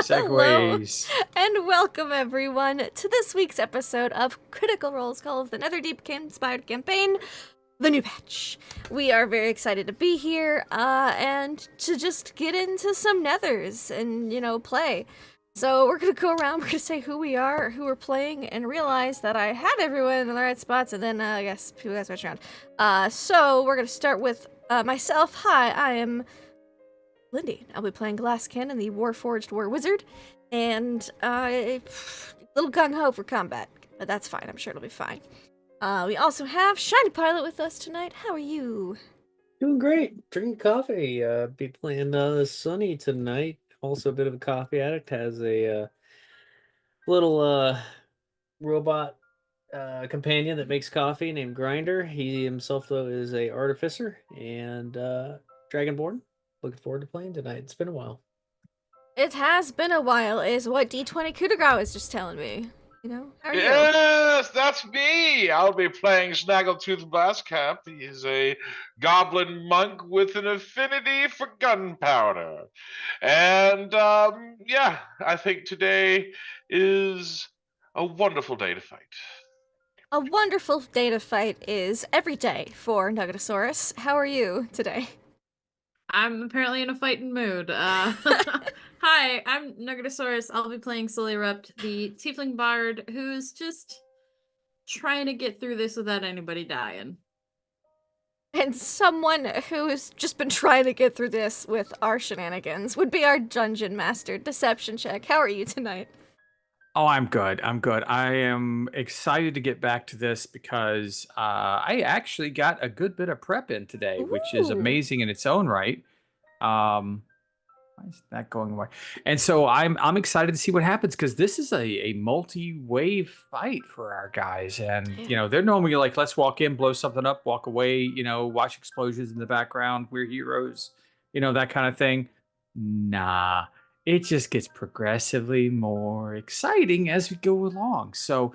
Hello, Segways. and welcome everyone to this week's episode of Critical Role's Call of the Netherdeep inspired campaign, The New Patch. We are very excited to be here, and to just get into some Nethers and, play. So we're gonna go around, we're gonna say who we are, who we're playing, and realize that I had everyone in the right spots, and then, I guess people got switched around. So we're gonna start with, myself. Hi, I am Lindy. I'll be playing Glasskin and the Warforged War Wizard, and a little gung ho for combat, but that's fine. I'm sure it'll be fine. We also have Shiny Pilot with us tonight. How are you? Doing great. Drinking coffee. Be playing Sunny tonight. Also a bit of a coffee addict. Has a little robot companion that makes coffee named Grinder. He himself though is a artificer and Dragonborn. Looking forward to playing tonight. It's been a while. It has been a while, is what D20 Coup de Grace was just telling me. How are you? Yes, that's me. I'll be playing Snaggletooth Blastcamp. He is a goblin monk with an affinity for gunpowder. And yeah, I think today is a wonderful day to fight. A wonderful day to fight is every day for Nuggetosaurus. How are you today? I'm apparently in a fighting mood. Hi, I'm Nugatosaurus. I'll be playing Solirupt, the Tiefling Bard, who's just trying to get through this without anybody dying. And someone who's just been trying to get through this with our shenanigans would be our Dungeon Master. Deception check. How are you tonight? Oh, I'm good. I'm good. I am excited to get back to this because I actually got a good bit of prep in today, which is Ooh. amazing in its own right. Why is that going away? And so I'm excited to see what happens because this is a multi-wave fight for our guys. And they're normally like, let's walk in, blow something up, walk away, watch explosions in the background, we're heroes, that kind of thing. Nah, it just gets progressively more exciting as we go along. So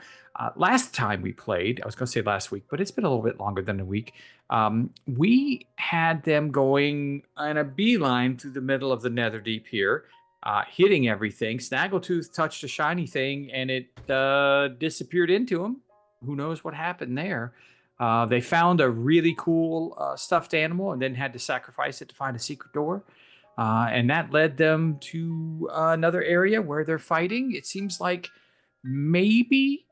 last time we played, I was going to say last week, but it's been a little bit longer than a week. We had them going on a beeline through the middle of the Netherdeep here, hitting everything. Snaggletooth touched a shiny thing and it disappeared into him. Who knows what happened there? They found a really cool stuffed animal and then had to sacrifice it to find a secret door. And that led them to another area where they're fighting. It seems like maybe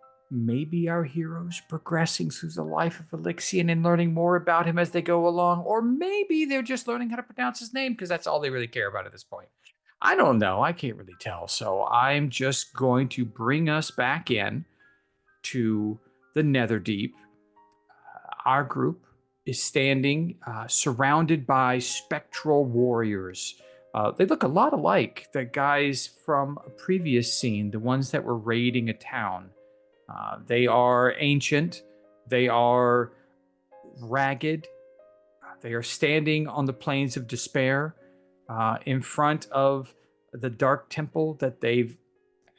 our heroes progressing through the life of Elixion and learning more about him as they go along, or maybe they're just learning how to pronounce his name because that's all they really care about at this point. I don't know. I can't really tell. So I'm just going to bring us back in to the Netherdeep. Our group is standing surrounded by spectral warriors. They look a lot alike the guys from a previous scene, the ones that were raiding a town. They are ancient. They are ragged. They are standing on the plains of despair in front of the dark temple that they've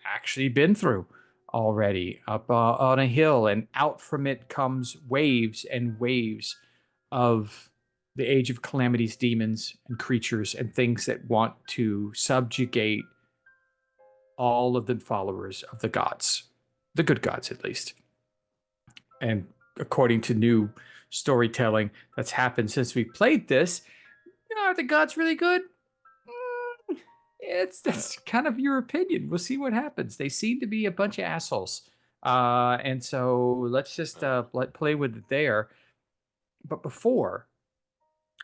actually been through already up on a hill. And out from it comes waves and waves of the Age of Calamity's demons and creatures and things that want to subjugate all of the followers of the gods. The good gods, at least. And according to new storytelling that's happened since we played this, are the gods really good? That's kind of your opinion. We'll see what happens. They seem to be a bunch of assholes. And so let's just play with it there. But before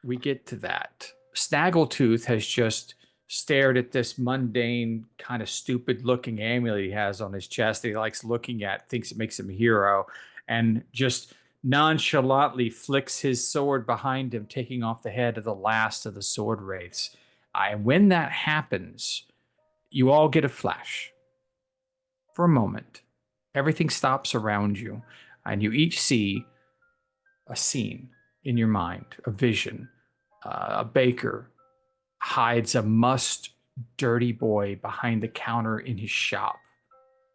we get to that, Snaggletooth has just stared at this mundane, kind of stupid looking amulet he has on his chest that he likes looking at, thinks it makes him a hero, and just nonchalantly flicks his sword behind him, taking off the head of the last of the sword wraiths. And when that happens, you all get a flash. For a moment, everything stops around you, and you each see a scene in your mind, a vision. A baker hides a mussed, dirty boy behind the counter in his shop,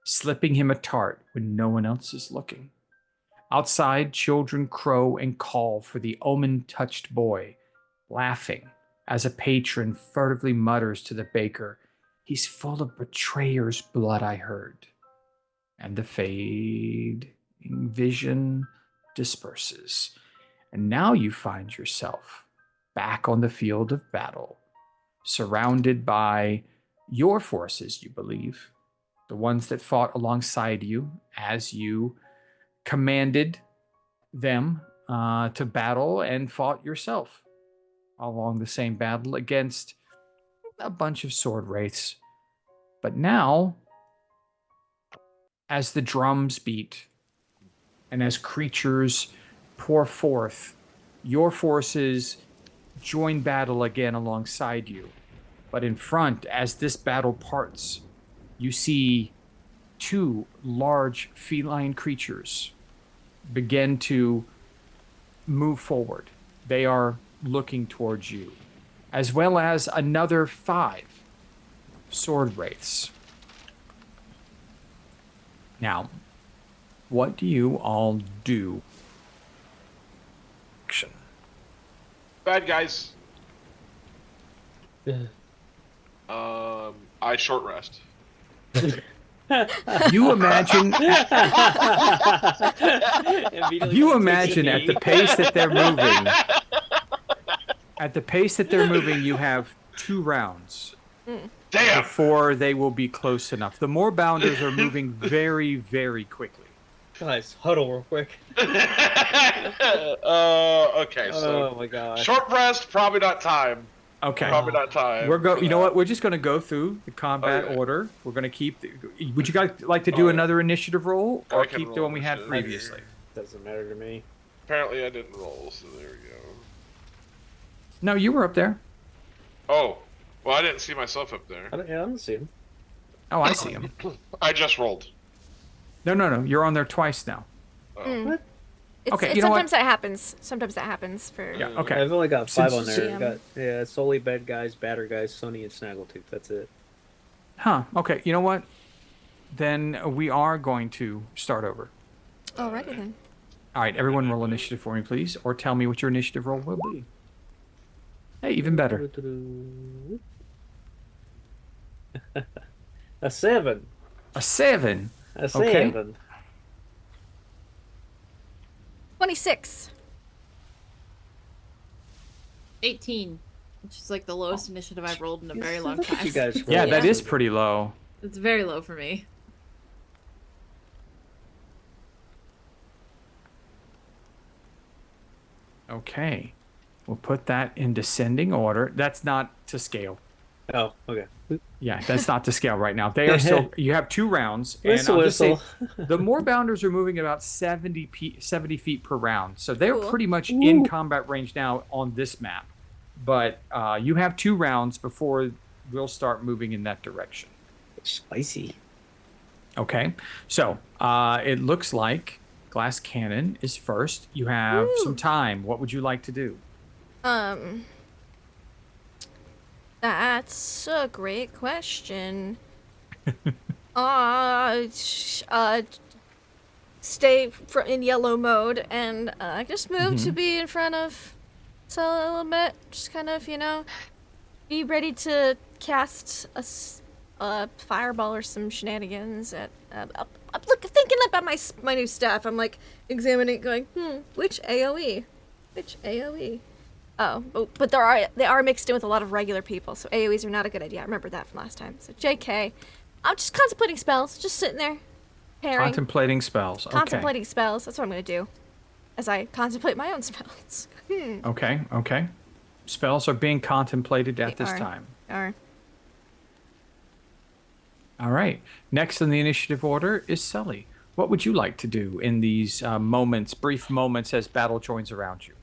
slipping him a tart when no one else is looking. Outside, children crow and call for the omen-touched boy, laughing as a patron furtively mutters to the baker, He's full of betrayer's blood, I heard. And the fading vision disperses. And now you find yourself back on the field of battle, surrounded by your forces, you believe, the ones that fought alongside you as you commanded them to battle and fought yourself along the same battle against a bunch of sword wraiths. But now, as the drums beat and as creatures pour forth, your forces join battle again alongside you. But in front, as this battle parts, you see two large feline creatures begin to move forward. They are looking towards you, as well as another 5 sword wraiths. Now, what do you all do? Action. Bad guys. I short rest. You imagine at the pace that they're moving. At the pace that they're moving, you have 2 rounds. Damn. Before they will be close enough. The more bounders are moving very, very quickly. Guys, huddle real quick. Okay, so Oh my gosh. short rest, probably not time. Okay. Probably not time. You know what? We're just going to go through the combat order. We're going to keep. Would you guys like to do another initiative roll, or I can keep roll the one we had initiative. previously? Doesn't matter to me. Apparently, I didn't roll, so there we go. No, you were up there. Oh, well, I didn't see myself up there. I don't see him. Oh, I see him. I just rolled. No. You're on there twice now. What? Okay, you know what? Sometimes that happens. Sometimes that happens for. Yeah. Okay. I've only got 5 on Since- there. Got solely bad guys, batter guys, Sonny, and Snaggletooth. That's it. Huh. Okay. You know what? Then we are going to start over. Alrighty then. All right. Everyone, roll initiative for me, please, or tell me what your initiative roll will be. Hey, even better. A 7. A 7. A Okay. 7. 26. 18, which is like the lowest initiative I've rolled in a very long Look at time. you guys Yeah, roll. that is pretty low. It's very low for me. Okay. We'll put that in descending order. That's not to scale. Oh, okay. Yeah, that's not to scale right now. They are still. You have 2 rounds, and Whistle, I'll just say whistle. the more bounders are moving about 70 feet per round, so they're Cool. pretty much in combat range now on this map. But you have 2 rounds before we'll start moving in that direction. Spicy. Okay, so it looks like glass cannon is first. You have some time. What would you like to do? That's a great question. Stay in yellow mode and just move to be in front of Cell a little bit. Just kind of, be ready to cast a fireball or some shenanigans at. I'm thinking about my new stuff. I'm like examining, it, going, which AOE? Which AOE? Oh, but they are mixed in with a lot of regular people, so AoEs are not a good idea. I remember that from last time. So JK, I'm just contemplating spells, just sitting there, pairing, Contemplating spells. Okay. contemplating spells. That's what I'm gonna do, as I contemplate my own spells. Okay. Spells are being contemplated at this time. Or All right. Next in the initiative order is Sully. What would you like to do in these brief moments as battle joins around you?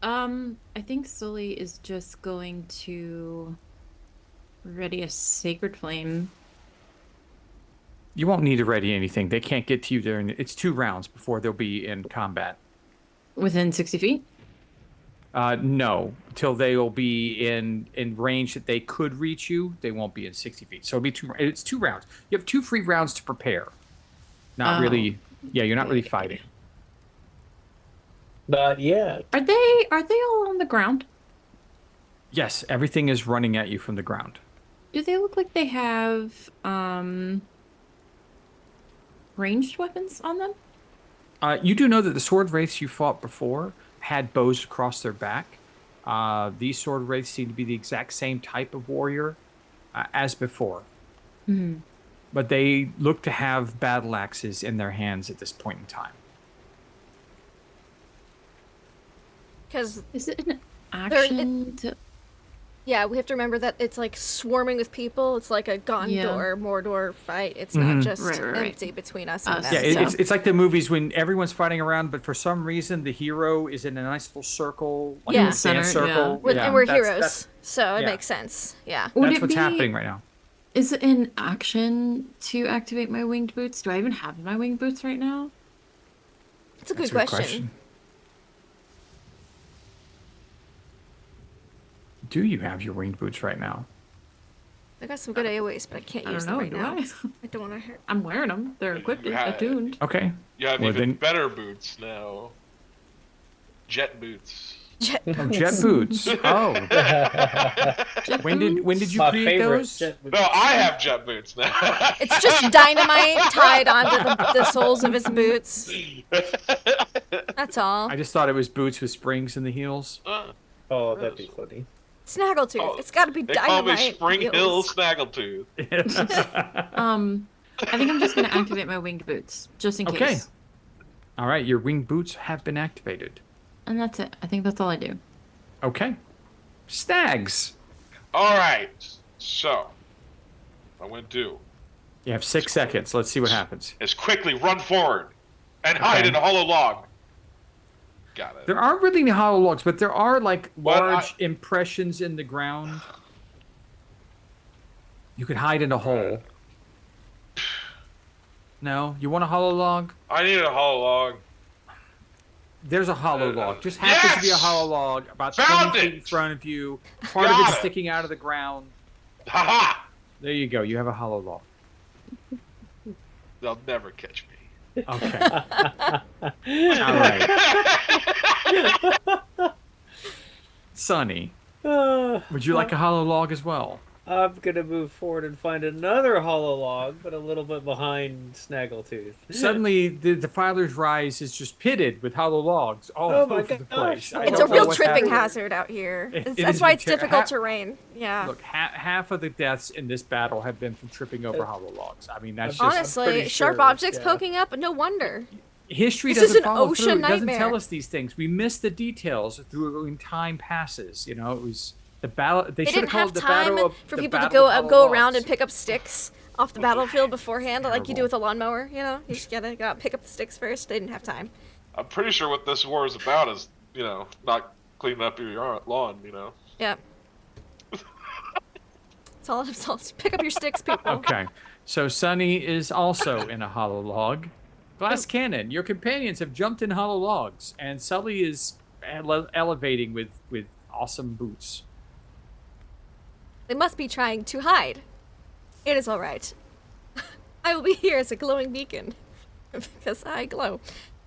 I think Sully is just going to ready a sacred flame. You won't need to ready anything. They can't get to you during. It's 2 rounds before they'll be in combat. Within 60 feet? No, till they will be in range that they could reach you. They won't be in 60 feet. So it'll be 2. It's 2 rounds. You have 2 free rounds to prepare. Not really. Yeah, you're not really fighting. Not yet. Are they all on the ground? Yes, everything is running at you from the ground. Do they look like they have ranged weapons on them? You do know that the sword wraiths you fought before had bows across their back. These sword wraiths seem to be the exact same type of warrior as before. Hmm. But they look to have battle axes in their hands at this point in time. Because Is it an action to... yeah, we have to remember that it's like swarming with people. It's like a Gondor Mordor fight. It's not just Right. empty between us and Us. them. Yeah, so. it's like the movies when everyone's fighting around, but for some reason the hero is in a nice little circle, like Yeah. a dance Center, yeah. circle. And we're that's- heroes, so it yeah. makes sense. Yeah. Would That's it what's be- happening right now. Is it an action to activate my winged boots? Do I even have my winged boots right now? It's a That's good a question. Do you have your winged boots right now? I got some good AoEs, but I can't I use don't them know, right do now. I? I don't want to hurt. I'm wearing them. They're equipped, You had- attuned. Okay. You have Well, even then- better boots now. Jet boots. Jet Oh, jet boots. Oh, Jet when did boots? you My create favorite. those? Jet boots. No, I have jet boots now. It's just dynamite tied onto the soles of his boots. That's all. I just thought it was boots with springs in the heels. Oh, that'd be funny. Snaggletooth. Oh, It's got to be They call me dynamite. Spring Hill heels. Snaggletooth. I think I'm just gonna activate my winged boots, just in Okay. case. All right, your winged boots have been activated. And that's it. I think that's all I do. Okay. Stags. All right. So, I went do You have 6 seconds. Let's see what happens. is quickly run forward and hide Okay. in a hollow log. Got it. There aren't really any hollow logs, but there are like But large impressions in the ground. You could hide in a hole. No? You want a hollow log? I need a hollow log. There's a hollow log. Just happens to be a Yes! hollow log about Found 20 feet in it! front of you. Part of Got it's it. sticking out of the ground. Haha! There you go. You have a hollow log. They'll never catch me. Okay. All right. Sonny, would you like a hollow log as well? I'm gonna move forward and find another hollow log, but a little bit behind Snaggletooth. Suddenly, the Defiler's Rise is just pitted with hollow logs all Oh my over the place. gosh. I It's don't a know real what's tripping happening. hazard out here. It That's is why a it's ter- difficult ha- terrain. Yeah. Look, half of the deaths in this battle have been from tripping over hollow logs. I mean, that's just Honestly, pretty sharp sure, objects yeah. poking up. No wonder. history This is doesn't an follow ocean through. It doesn't nightmare. tell us these things. We miss the details through when time passes. You know, it was the battle. They, They should didn't have called have the time battle of for the people to Battle go of Hollow go around Logs. and pick up sticks off the battlefield beforehand, like you do Terrible. with a lawnmower. You know, you just gotta go out and pick up the sticks first. They didn't have time. I'm pretty sure what this war is about is, not cleaning up your lawn, Yeah. It's all pick up your sticks, people. Okay, so Sunny is also in a hollow log. Glass cannon. Your companions have jumped in hollow logs, and Sully is elevating with awesome boots. They must be trying to hide. It is all right. I will be here as a glowing beacon because I glow,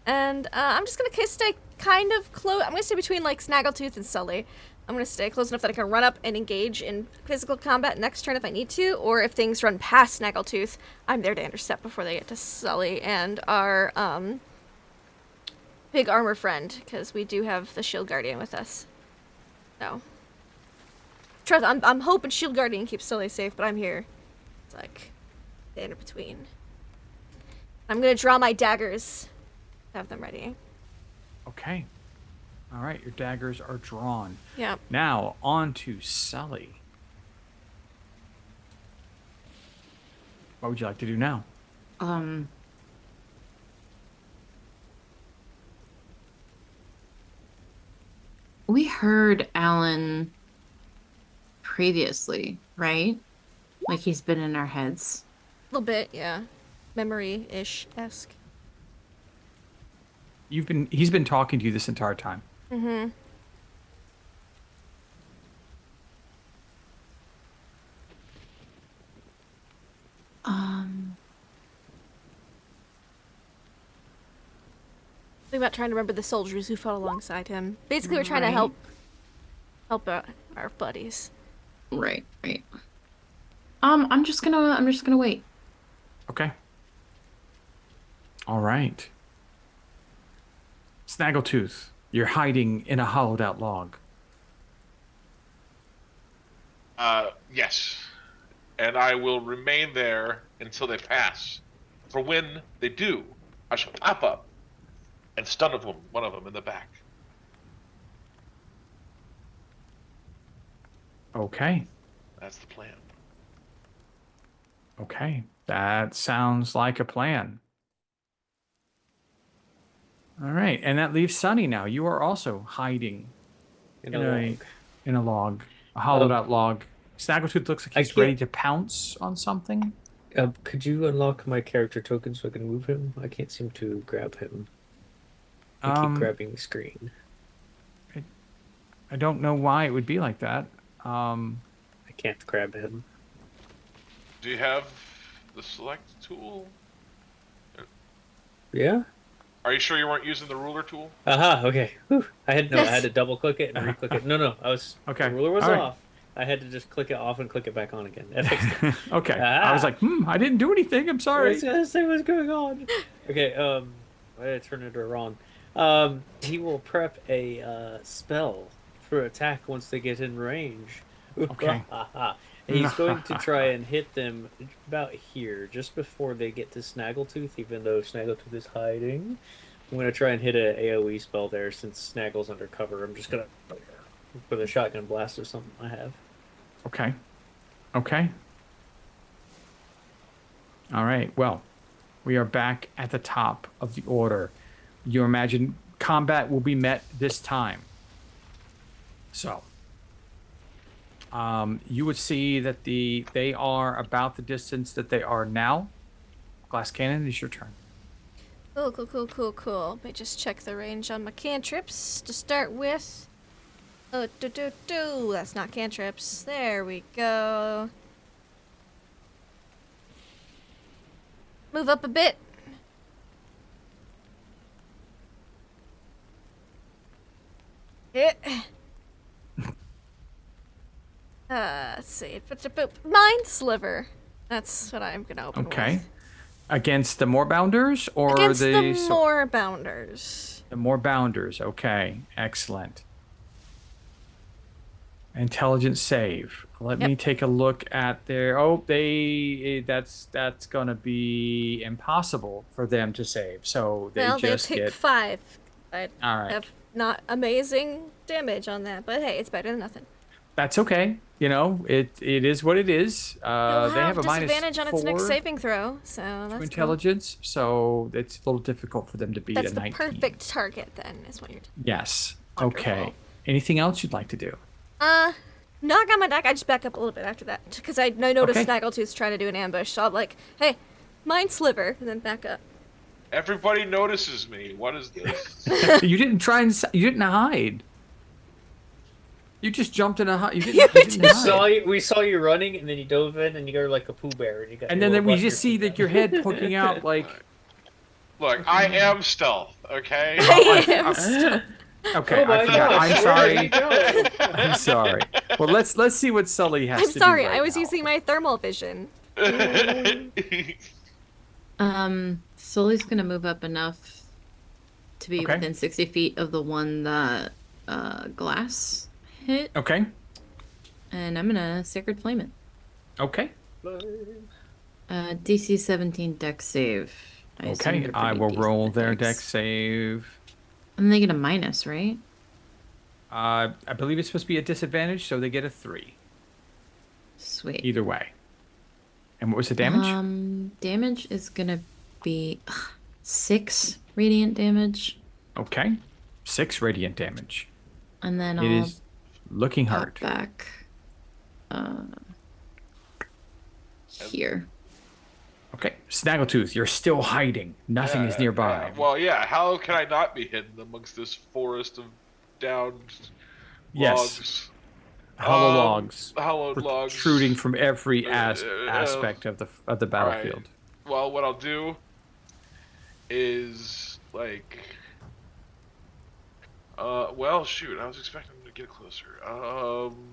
and I'm just gonna stay kind of close. I'm gonna stay between like Snaggletooth and Sully. I'm gonna stay close enough that I can run up and engage in physical combat next turn if I need to, or if things run past Snaggletooth, I'm there to intercept before they get to Sully and our big armor friend, because we do have the Shield Guardian with us. So, trust, I'm hoping Shield Guardian keeps Sully safe, but I'm here. It's like the in between. I'm gonna draw my daggers. Have them ready. Okay. All right, your daggers are drawn. Yeah. Now, on to Sully. What would you like to do now? We heard Alan previously, right? Like he's been in our heads. A little bit, yeah. Memory-ish-esque. He's been talking to you this entire time. Mm-hmm. Think about trying to remember the soldiers who fought alongside him. Basically, we're trying to Right. help our buddies. Right. I'm just gonna wait. Okay. All right. Snaggletooth, you're hiding in a hollowed out log. Yes. And I will remain there until they pass. For when they do, I shall pop up and stun one of them in the back. Okay. That's the plan. Okay. That sounds like a plan. All right. And that leaves Sunny now. You are also hiding In a log. in a log, a hollowed out log. Snaggletooth looks like I he's ready can't- to pounce on something. Could you unlock my character token so I can move him? I can't seem to grab him. I keep grabbing the screen. I don't know why it would be like that. I can't grab him. Do you have the select tool? Yeah? Are you sure you weren't using the ruler tool? Aha, okay. Whew. I had Yes. to double click it and re-click it. No, I was Okay. The ruler was All right. off. I had to just click it off and click it back on again. That fixed it. Okay. I was like, I didn't do anything. I'm sorry. I was gonna say what's going on. Okay, I turned it around. He will prep a spell for attack once they get in range. Okay. And he's going to try and hit them about here, just before they get to Snaggletooth, even though Snaggletooth is hiding. I'm going to try and hit an AoE spell there since Snaggle's under cover. I'm just going to put a shotgun blast or something I have. Okay. Okay. All right. Well, we are back at the top of the order. You imagine combat will be met this time. So, you would see that they are about the distance that they are now. Glass cannon, is your turn. Cool. Let me just check the range on my cantrips to start with. Oh, that's not cantrips. There we go. Move up a bit. Let's see. Mind sliver. That's what I'm gonna open Okay. with. Against the Moorbounders or Against the the Moorbounders. The Moorbounders. Okay. Excellent. Intelligence save. Let me take a look at their. That's gonna be impossible for them to save. So they Well, just they take get 5. I all right. have not amazing damage on that, but hey, it's better than nothing. That's okay. You know, it is what it is. It'll They have a disadvantage on its next -4 saving throw, so to that's intelligence, so it's a little difficult for them to beat That's a the 19. perfect target, then, is what you're doing. Yes. Wonderful. Okay. Anything else you'd like to do? Knock on my deck. I just back up a little bit after that, because I noticed Okay. Snaggletooth's trying to do an ambush, so I'm like, hey, mind sliver, and then back up. Everybody notices me. What is this? You didn't you didn't hide. You just jumped in a hut. You didn't hide. We saw you running, and then you dove in, and you go like a Pooh Bear, and you got. And your then little we butt just see in your that your head poking out like. Look, I am stealth, okay? Okay, Oh my I forgot. gosh, I'm where sorry. did you go? I'm sorry. Well, let's see what Sully has I'm to do. sorry, right I was now. using my thermal vision. Sully's gonna move up enough to be Okay. within 60 feet of the one that Glass hit, Okay. and I'm gonna Sacred Flame it. Okay. DC 17 Dex save. I assume Okay. they're I pretty will decent roll at their dex save. And they get a minus, right? I believe it's supposed to be a disadvantage, so they get a 3. Sweet. Either way. And what was the damage? Damage is gonna be 6 radiant damage, Okay. 6 radiant damage. and then It I'll is looking pop hard. back here. Okay. Snaggletooth, you're still hiding. Nothing is nearby. Well, yeah. How can I not be hidden amongst this forest of downed Yes. logs? Hollow logs. Hollowed logs. Protruding from every aspect of the battlefield. Well, what I'll do is like, well, shoot. I was expecting to get closer.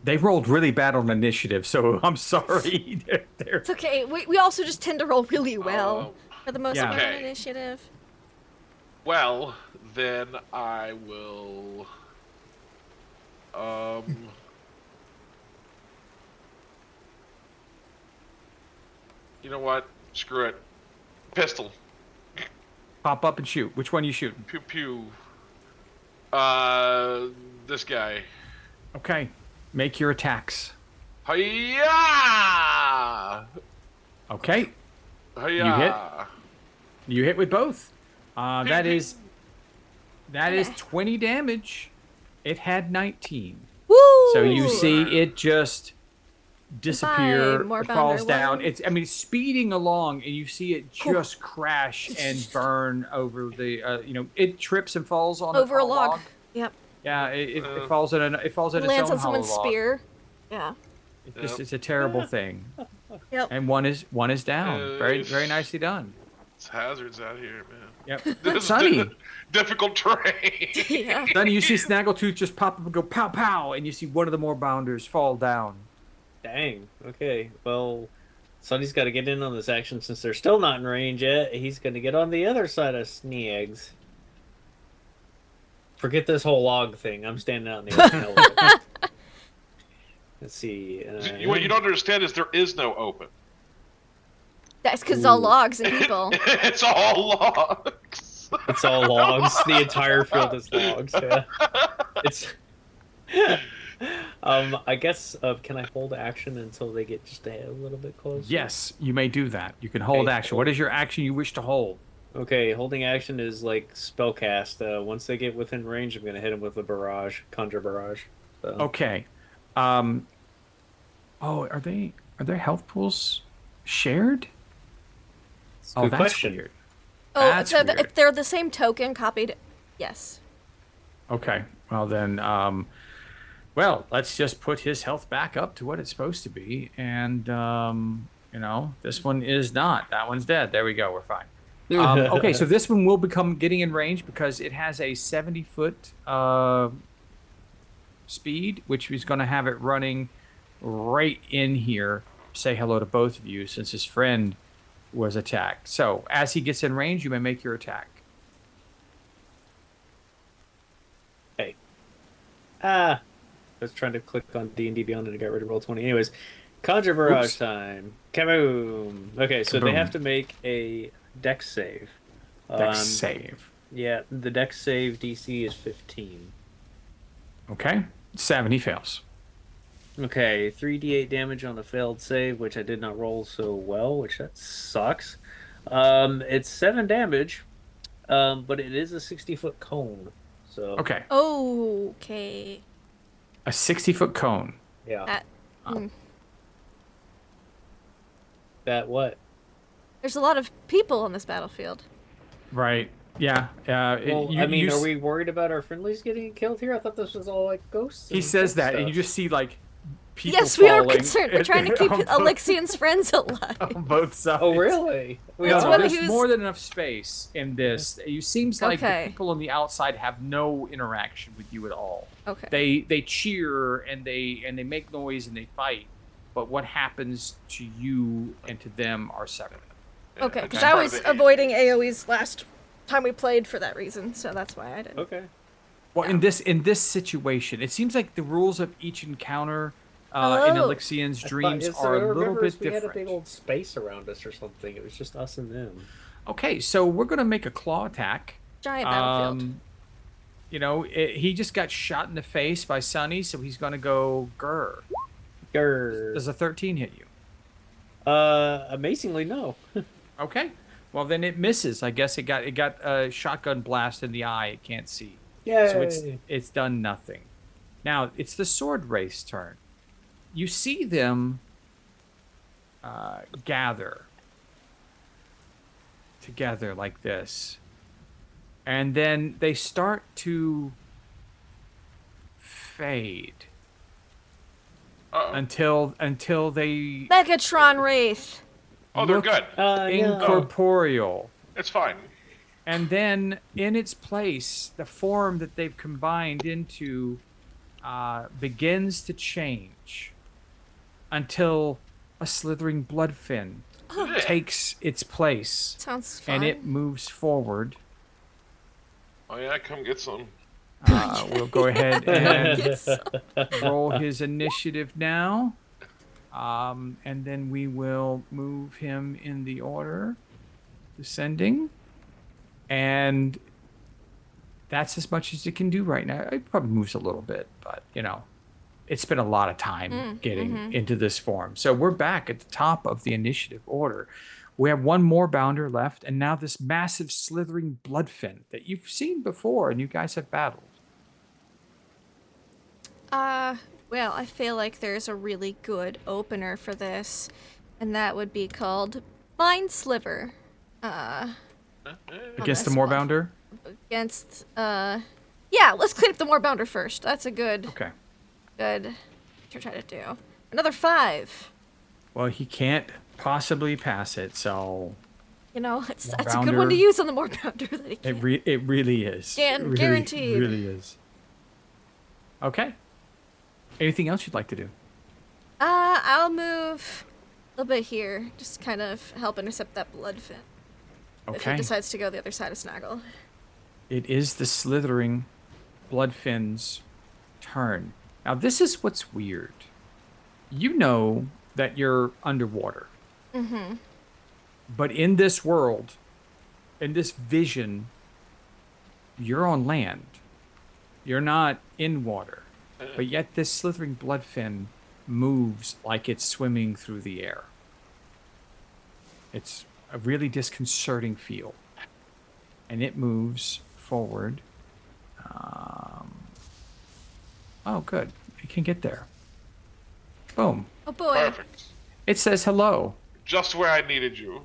They rolled really bad on initiative, so I'm sorry. They're- It's okay. We also just tend to roll really well for the most Yeah. part on Okay. initiative. Well, then I will. You know what? Screw it. Pistol. Pop up and shoot. Which one you shooting? Pew pew. This guy. Okay. Make your attacks. Hiya! Okay. Hiya! You hit with both. That Ping, is 20 damage. It had 19. Woo! So you see it just disappear. Goodbye, more It falls Bounder down. one. It's speeding along, and you see it just crash and burn over the. It trips and falls on Over a on log. Yep. Yeah, it falls in its Lands own on someone's hollow log. spear. Yeah. It's a terrible thing. Yep. And one is down. Very very nicely done. It's hazards out here, man. Yep. This is Sunny. difficult terrain. Yeah. Then you see Snaggletooth just pop up and go pow pow, and you see one of the more bounders fall down. Dang. Okay. Well, Sonny's got to get in on this action since they're still not in range yet. He's going to get on the other side of Sneegs. Forget this whole log thing. I'm standing out in the open. Let's see. What you don't understand is there is no open. That's because it's all Ooh. logs and people. It's all logs. It's all logs. The entire field is logs. Yeah. It's. I guess. Can I hold action until they get just a little bit closer? Yes, you may do that. You can hold Okay, action. cool. What is your action you wish to hold? Okay, holding action is like spellcast. Once they get within range, I'm gonna hit them with a barrage, conjure barrage. So. Okay. Are their health pools shared? It's a good that's question. weird. Oh, That's so weird. if they're the same token copied, yes. Okay. Well then, let's just put his health back up to what it's supposed to be, and this one is not. That one's dead. There we go. We're fine. Okay, so this one will become getting in range because it has a 70-foot speed, which is going to have it running right in here. Say hello to both of you since his friend was attacked. So as he gets in range, you may make your attack. Hey. I was trying to click on D&D Beyond and I got rid of Roll20. Anyways, conjure barrage Oops. time. Kaboom. Okay, so they Kaboom. have to make a dex save. Dex save. Yeah, the dex save DC is 15. Okay. 7, he fails. Okay, 3d8 damage on the failed save, which I did not roll so well, which that sucks. It's 7 damage, but it is a 60-foot cone. So Okay. Okay. A 60-foot cone. yeah, That, that what? there's a lot of people on this battlefield. Right. Yeah. Well, are we worried about our friendlies getting killed here? I thought this was all like ghosts. He and says that, stuff. and you just see like people Yes, we are falling concerned. We're trying to keep on both- Alexian's friends alive. on both sides. Oh really? That's No, what there's he was- more than enough space in this. It seems like Okay. the people on the outside have no interaction with you at all. Okay. They cheer and they make noise and they fight, but what happens to you and to them are separate. Okay, it's because I part was of the- avoiding AoEs last time we played for that reason, so that's why I didn't. Okay. Well, in this situation, it seems like the rules of each encounter in Oh. Alexian's dreams I are a little remember bit we had a different. big old space around us or something. It was just us and them. Okay, so we're gonna make a claw attack. Giant battlefield. He just got shot in the face by Sunny, so he's gonna go grr. Grr. Does a 13 hit you? Amazingly, no. Okay. Well, then it misses. I guess it got a shotgun blast in the eye. It can't see. Yay. So it's done nothing. Now it's the sword race turn. You see them gather together like this, and then they start to fade Uh-oh. until they Megatron Wraith. Oh, they're look good. No. incorporeal. It's fine. And then in its place, the form that they've combined into begins to change until a slithering bloodfin takes its place. Sounds fun. And it moves forward. Oh yeah, come get some. We'll go ahead and roll his initiative now. And then we will move him in the order, descending. And that's as much as it can do right now. It probably moves a little bit, but, it's been a lot of time getting into this form. So we're back at the top of the initiative order. We have one more bounder left, and now this massive slithering bloodfin that you've seen before and you guys have battled. Well, I feel like there's a really good opener for this, and that would be called Mind Sliver. Against the Moorbounder? Against, yeah, let's clean up the Moorbounder first. That's a good to try to do. Another 5. Well, he can't possibly pass it, so... that's a good one to use on the Moorbounder. That he can't. It really is. Guaranteed. It really is. Okay. Anything else you'd like to do? I'll move a little bit here. Just kind of help intercept that bloodfin. If Okay. he decides to go the other side of Snaggle. It is the slithering bloodfin's turn. Now, this is what's weird. You know that you're underwater. Mm-hmm. But in this world, in this vision, you're on land. You're not in water. But yet this slithering bloodfin moves like it's swimming through the air. It's a really disconcerting feel. And it moves forward. Oh, good. It can get there. Boom. Oh boy. Perfect. It says hello. Just where I needed you.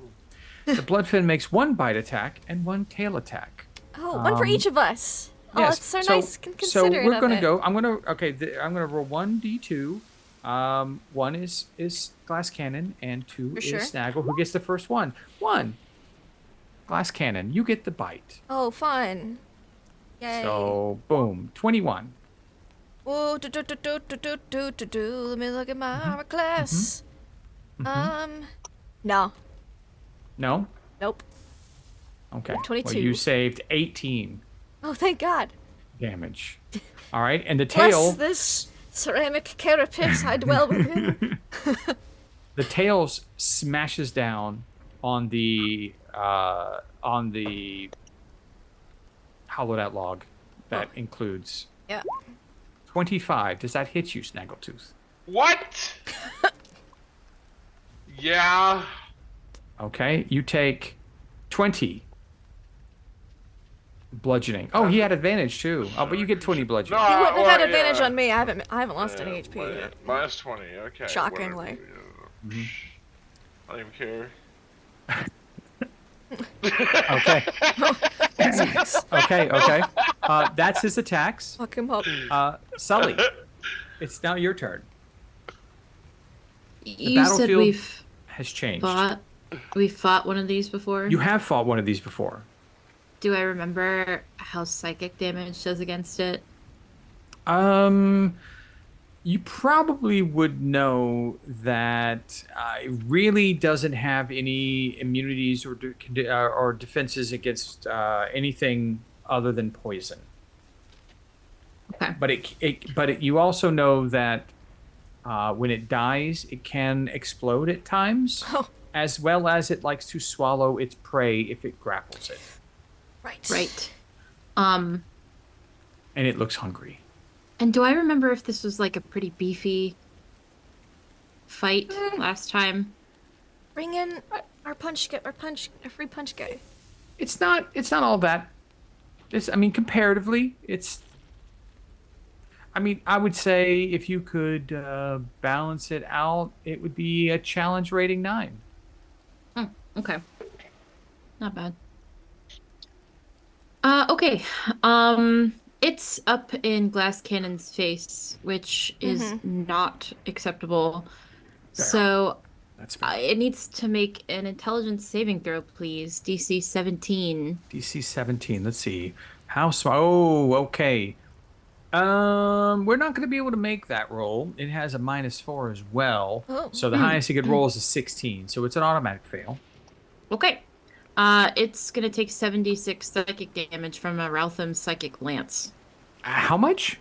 The bloodfin makes 1 bite attack and 1 tail attack. Oh, one for each of us. Oh, Yes. that's so nice and considerate So we're of gonna it. go. I'm gonna roll 1d2. 1 is glass cannon and 2 For is sure. Snaggle. Who gets the first one? 1. Glass cannon. You get the bite. Oh, fun. Yay. So boom, 21. Ooh, let me look at my class. No. No. Nope. Okay. 22. Well, you saved 18 Oh, thank God. damage. All right, and the Bless tail. this ceramic carapace I dwell within. The tail smashes down on the hollowed out log that includes Yeah. 25. Does that hit you, Snaggletooth? What? Yeah. Okay, you take 20 bludgeoning. Oh, he had advantage too. Oh, but you get 20 bludgeoning. You wouldn't have had well, advantage yeah. on me. I haven't lost any HP. Yeah, minus 20. Okay. Shockingly. Whatever, yeah. I don't even care. Okay. Okay. That's his attacks. Fuck him up. Sully, it's now your turn. You said battlefield we've has changed. fought one of these before. You have fought one of these before. Do I remember how psychic damage does against it? You probably would know that it really doesn't have any immunities or defenses against anything other than poison. Okay. But you also know that when it dies, it can explode at times, Oh. as well as it likes to swallow its prey if it grapples it, Right. and it looks hungry. And do I remember if this was like a pretty beefy fight last time? Bring in our free punch guy. It's not all that. Comparatively, I would say if you could balance it out, it would be a challenge rating 9. Okay. Not bad. Okay. It's up in Glass Cannon's face, which is not acceptable. Fair. So That's fair. it needs to make an intelligence saving throw, please. DC 17. DC 17. Let's see. How smart? Oh, okay. We're not going to be able to make that roll. It has a -4 as well. Oh. So the highest you could roll is a 16. So it's an automatic fail. Okay. It's gonna take 76 psychic damage from a Raltham's psychic lance. How much?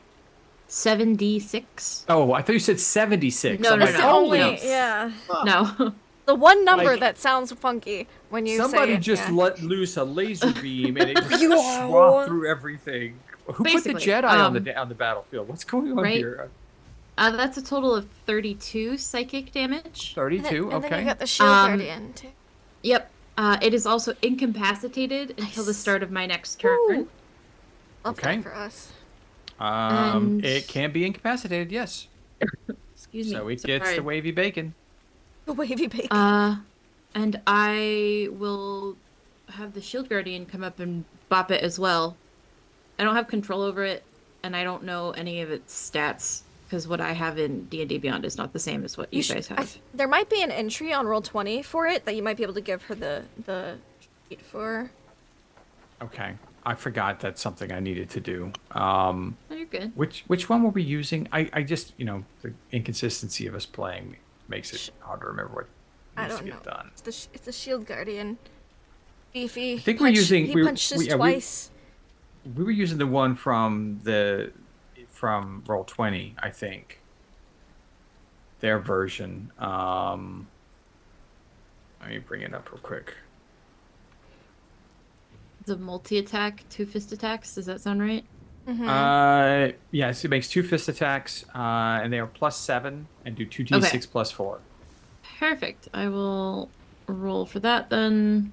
76. Oh, I thought you said 76. No, I'm no, like, That's the no. only, holy yeah. No. The one number Like- that sounds funky when you Somebody say it. just yeah. let loose a laser beam and it just Phew. swapped through everything. Who put the Basically, Jedi on the battlefield? What's going on right? here? That's a total of 32 psychic damage. 32. And then you Okay. got the shield guardian too. Yep. It is also incapacitated until the Nice. start of my next turn. Ooh. Love Okay. that for us. And- It can be incapacitated. Yes. Excuse me. So it gets Sorry. the wavy bacon. The wavy bacon. And I will have the shield guardian come up and bop it as well. I don't have control over it, and I don't know any of its stats because what I have in D&D Beyond is not the same as what you guys have. There might be an entry on Roll20 for it that you might be able to give her the sheet for. Okay. I forgot that's something I needed to do. Oh, you're good. Which one were we using? I just, the inconsistency of us playing makes it hard to remember what I needs to don't get know. done. It's the shield guardian. Beefy. I think we're using- He punched us twice. We were using the one from Roll20, I think. Their version. Let me bring it up real quick. The multi-attack, 2 fist attacks. Does that sound right? Yes, it makes 2 fist attacks, and they are +7 and do 2d6 +4. Perfect. I will roll for that then.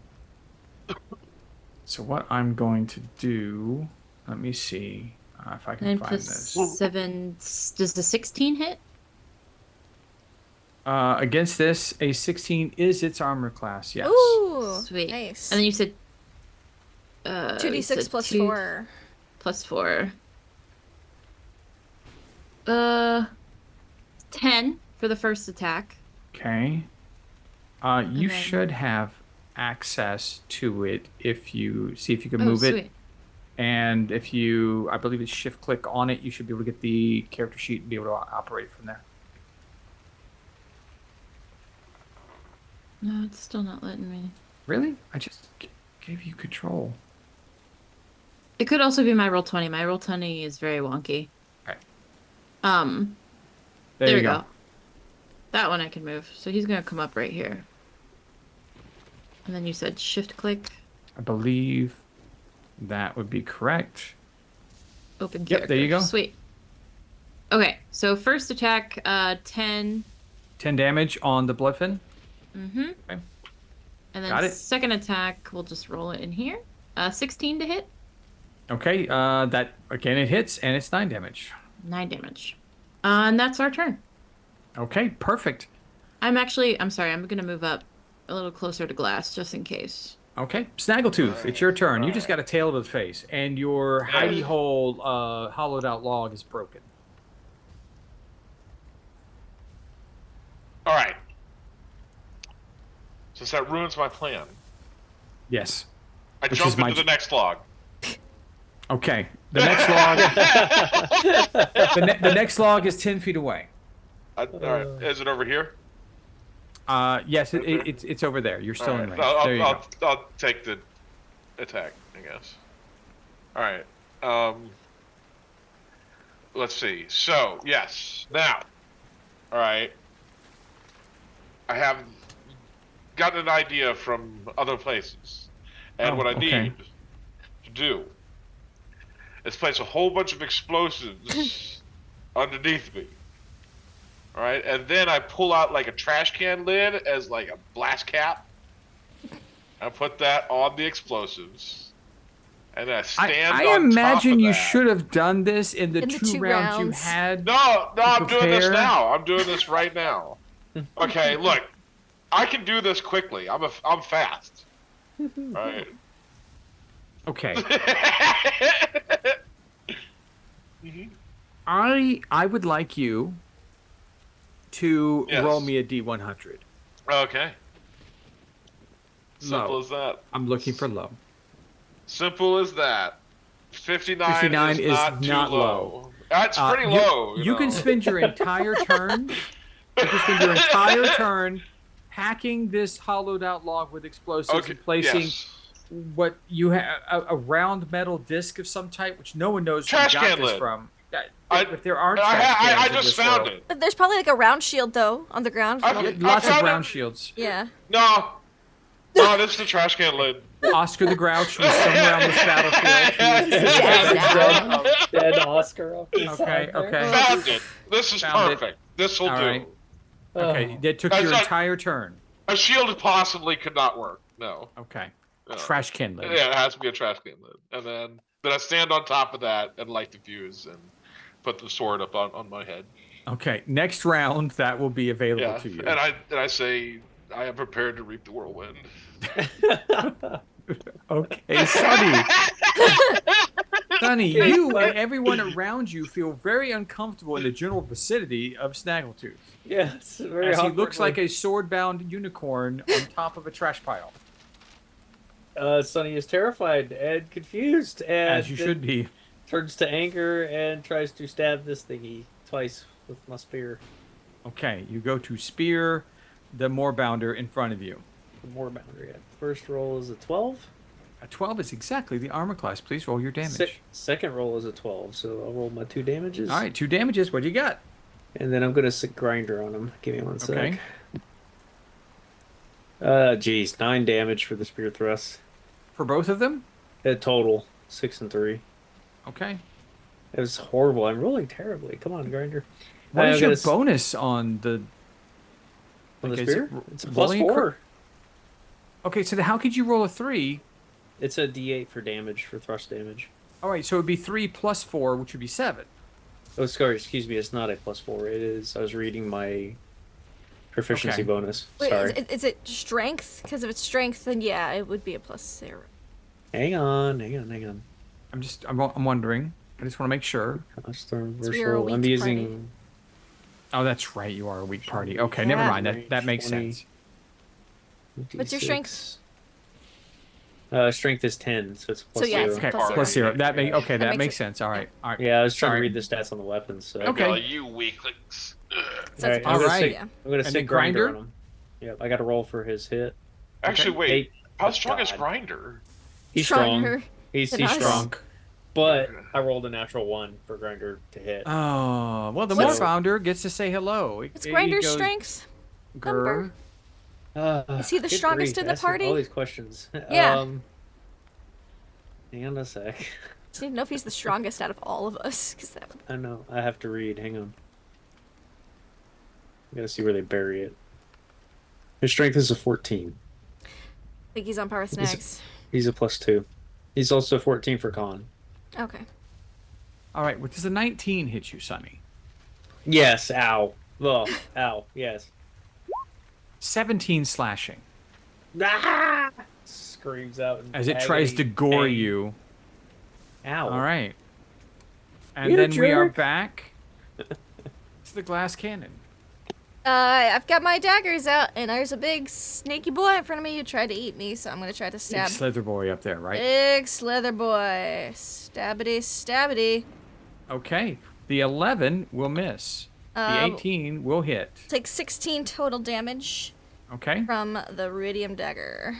So what I'm going to do, let me see if I can 9 find plus this. 7. Does the 16 hit? Against this, a 16 is its armor class. Yes. Ooh. Sweet. Nice. And then you said 2d6 plus 2 4. plus 4. 10 for the first attack. Okay. You then- should have access to it if you see if you can Oh, move it. sweet. And if you, I believe it's shift click on it, you should be able to get the character sheet and be able to operate from there. No, it's still not letting me. Really? I just gave you control. It could also be my roll 20. My roll 20 is very wonky. Okay. There we go. That one I can move. So he's gonna come up right here. And then you said shift click, I believe that would be correct. open Yep, character. there you go. Sweet. Okay, so first attack, 10. 10 damage on the Bloodfin. Mm-hmm. Okay. And then Got it. second attack, we'll just roll it in here. 16 to hit. Okay, that again it hits and it's 9 damage. 9 damage. And that's our turn. Okay, perfect. I'm sorry, I'm gonna move up a little closer to Glass just in case. Okay, Snaggletooth, it's your turn. You just got a tail to the face, and your hidey hole hollowed out log is broken. All right. Since that ruins my plan, Yes. I Which jump is my- into the next log. Okay. The next log. the next log is 10 feet away. All right. Is it over here? Yes, it's over there. You're still All in right. range. There you go. I'll take the attack, I guess. All right. Let's see. So, yes. Now. All right. I have gotten an idea from other places. And Oh, what I okay. need to do is place a whole bunch of explosives underneath me. All right, and then I pull out like a trash can lid as like a blast cap. I put that on the explosives, and I stand. I on imagine top of you that. should have done this in the In the two two rounds you rounds. had. No, I'm doing this prepare. now. I'm doing this right now. Okay, look, I can do this quickly. I'm fast. All right. Okay. Mhm. I would like you to Yes. roll me a D100. Okay. Simple Low. as that. I'm looking for low. Simple as that. 59, 59 is is not too not low. low. That's pretty low. You can spend your entire turn. You can spend your entire turn hacking this hollowed out log with explosives and placing what you have a round metal disc of some type, which no one knows where you got this from. But there aren't trash cans I in just this found world. it. There's probably like a round shield though on the ground. Lots of round shields. Yeah. No, that's the trash can lid. Oscar the Grouch was somewhere on this battlefield. Dead Oscar. Okay. Found it. This is perfect. This will do. Right. Okay, that took your entire turn. A shield possibly could not work. No. Okay. Trash can lid. Yeah, it has to be a trash can lid. And then I stand on top of that and light the fuse and put the sword up on my head. Okay, next round that will be available to you. And I say I am prepared to reap the whirlwind. Okay, Sonny. Sonny, you and everyone around you feel very uncomfortable in the general vicinity of Snaggletooth. Yes, very as he awkwardly. looks like a sword-bound unicorn on top of a trash pile. Sonny is terrified and confused, and As you should be. turns to anger and tries to stab this thingy twice with my spear. Okay, you go to spear the moorbounder in front of you. The more boundary. First roll is a 12. A 12 is exactly the armor class. Please roll your damage. Second roll is a 12, so I'll roll my 2 damages. All right, 2 damages. What do you got? And then I'm going to sick grinder on him. Give me one Okay. sec. Geez, 9 damage for the spear thrust. For both of them? Total, 6 and 3. Okay. It was horrible. I'm rolling terribly. Come on, grinder. What is your bonus on the... On the is spear? it It's a plus bullying 4. Okay, so how could you roll a 3? It's a D8 for damage, for thrust damage. All right, so it would be 3 plus 4, which would be 7. Oh, sorry, excuse me. It's not a plus 4. It is. I was reading my proficiency bonus. Wait, Sorry. is it strength? Because if it's strength, then yeah, it would be a +0. Hang on. I'm wondering. I just want to make sure. We're a weak I'm using. Oh, that's right. You are a weak party. Okay, never mind. That makes 20. sense. What's your strength? Strength is 10, so it's plus So, yeah, 0. it's Okay, plus 0. That makes makes it- sense. All right. Yeah, I was trying Sorry. to read the stats on the weapons. So. Okay. Oh, you weaklings. So All it's right, plus all right. yeah. I'm gonna And sick then grinder grinder? on him. Yep, I got to roll for his hit. Actually, wait. 8. How strong is God. Grinder? He's strong. Stronger He's than us. strong. But I rolled a natural 1 for grinder to hit. Oh, well, the What's- Moorfounder gets to say hello. What's Grinder's strength? Grr. Is he the good strongest in the asking party? All these questions. Yeah. Hang on a sec. I don't know if he's the strongest out of all of us. Cause that would... I know. I have to read. Hang on. I gotta see where they bury it. His strength is a 14. I think he's on par with Snags. He's a +2. He's also 14 for con. Okay. All right. Well, does a 19 hit you, Sonny? Yes. Ow. Well. Ow. Yes. 17 slashing. Ah! Screams out in As it tries to gore pain. you. Ow. All right. And You then we are jerk. back to the glass cannon. I've got my daggers out, and there's a big snaky boy in front of me who tried to eat me, so I'm gonna try to Big stab. Slither boy up there, right? Big slither boy. Stabbity, stabbity. Okay. The 11 will miss. The 18 will hit. Take 16 total damage Okay. from the ruidium dagger.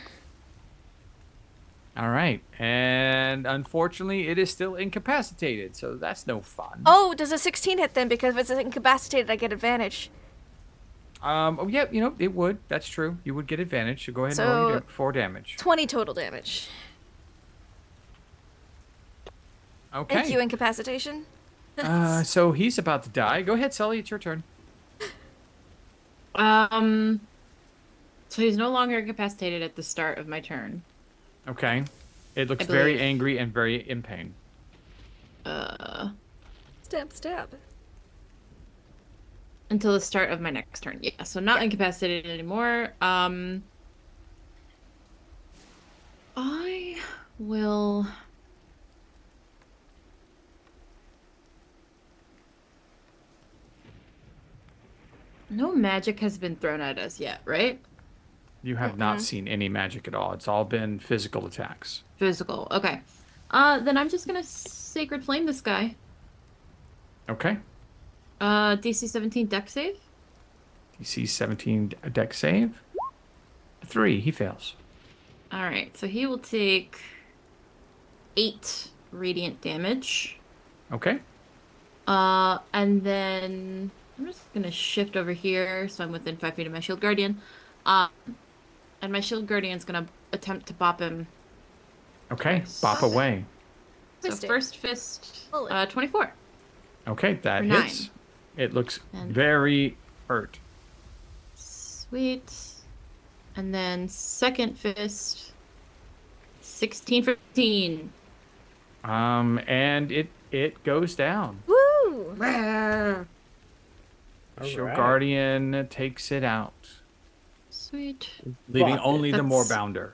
All right. And unfortunately, it is still incapacitated, so that's no fun. Oh, does a 16 hit then? Because if it's incapacitated, I get advantage. Oh, yeah, it would. That's true. You would get advantage, so go ahead and roll your 4 damage. 20 total damage. Okay. Thank you, incapacitation. So he's about to die. Go ahead, Sully. It's your turn. So he's no longer incapacitated at the start of my turn. Okay. It looks I very believe. angry and very in pain. Stab, stab. Until the start of my next turn. Yeah, so not incapacitated anymore. I will... No magic has been thrown at us yet, right? You have not seen any magic at all. It's all been physical attacks. Physical. Okay. Then I'm just gonna Sacred Flame this guy. Okay. DC 17 deck save. DC 17 deck save. 3. He fails. All right, so he will take 8 radiant damage. Okay. And then I'm just gonna shift over here so I'm within 5 feet of my shield guardian. And my shield guardian's gonna attempt to bop him. Okay. Nice. Bop away. So Twist it. first fist, Pull it. 24. Okay, that For hits. 9. It looks And- very hurt. Sweet. And then second fist, 16 for 15. And it goes down. Woo! Shield Alright. Guardian takes it out, Sweet. leaving Fuck, only the that's- Moorbounder.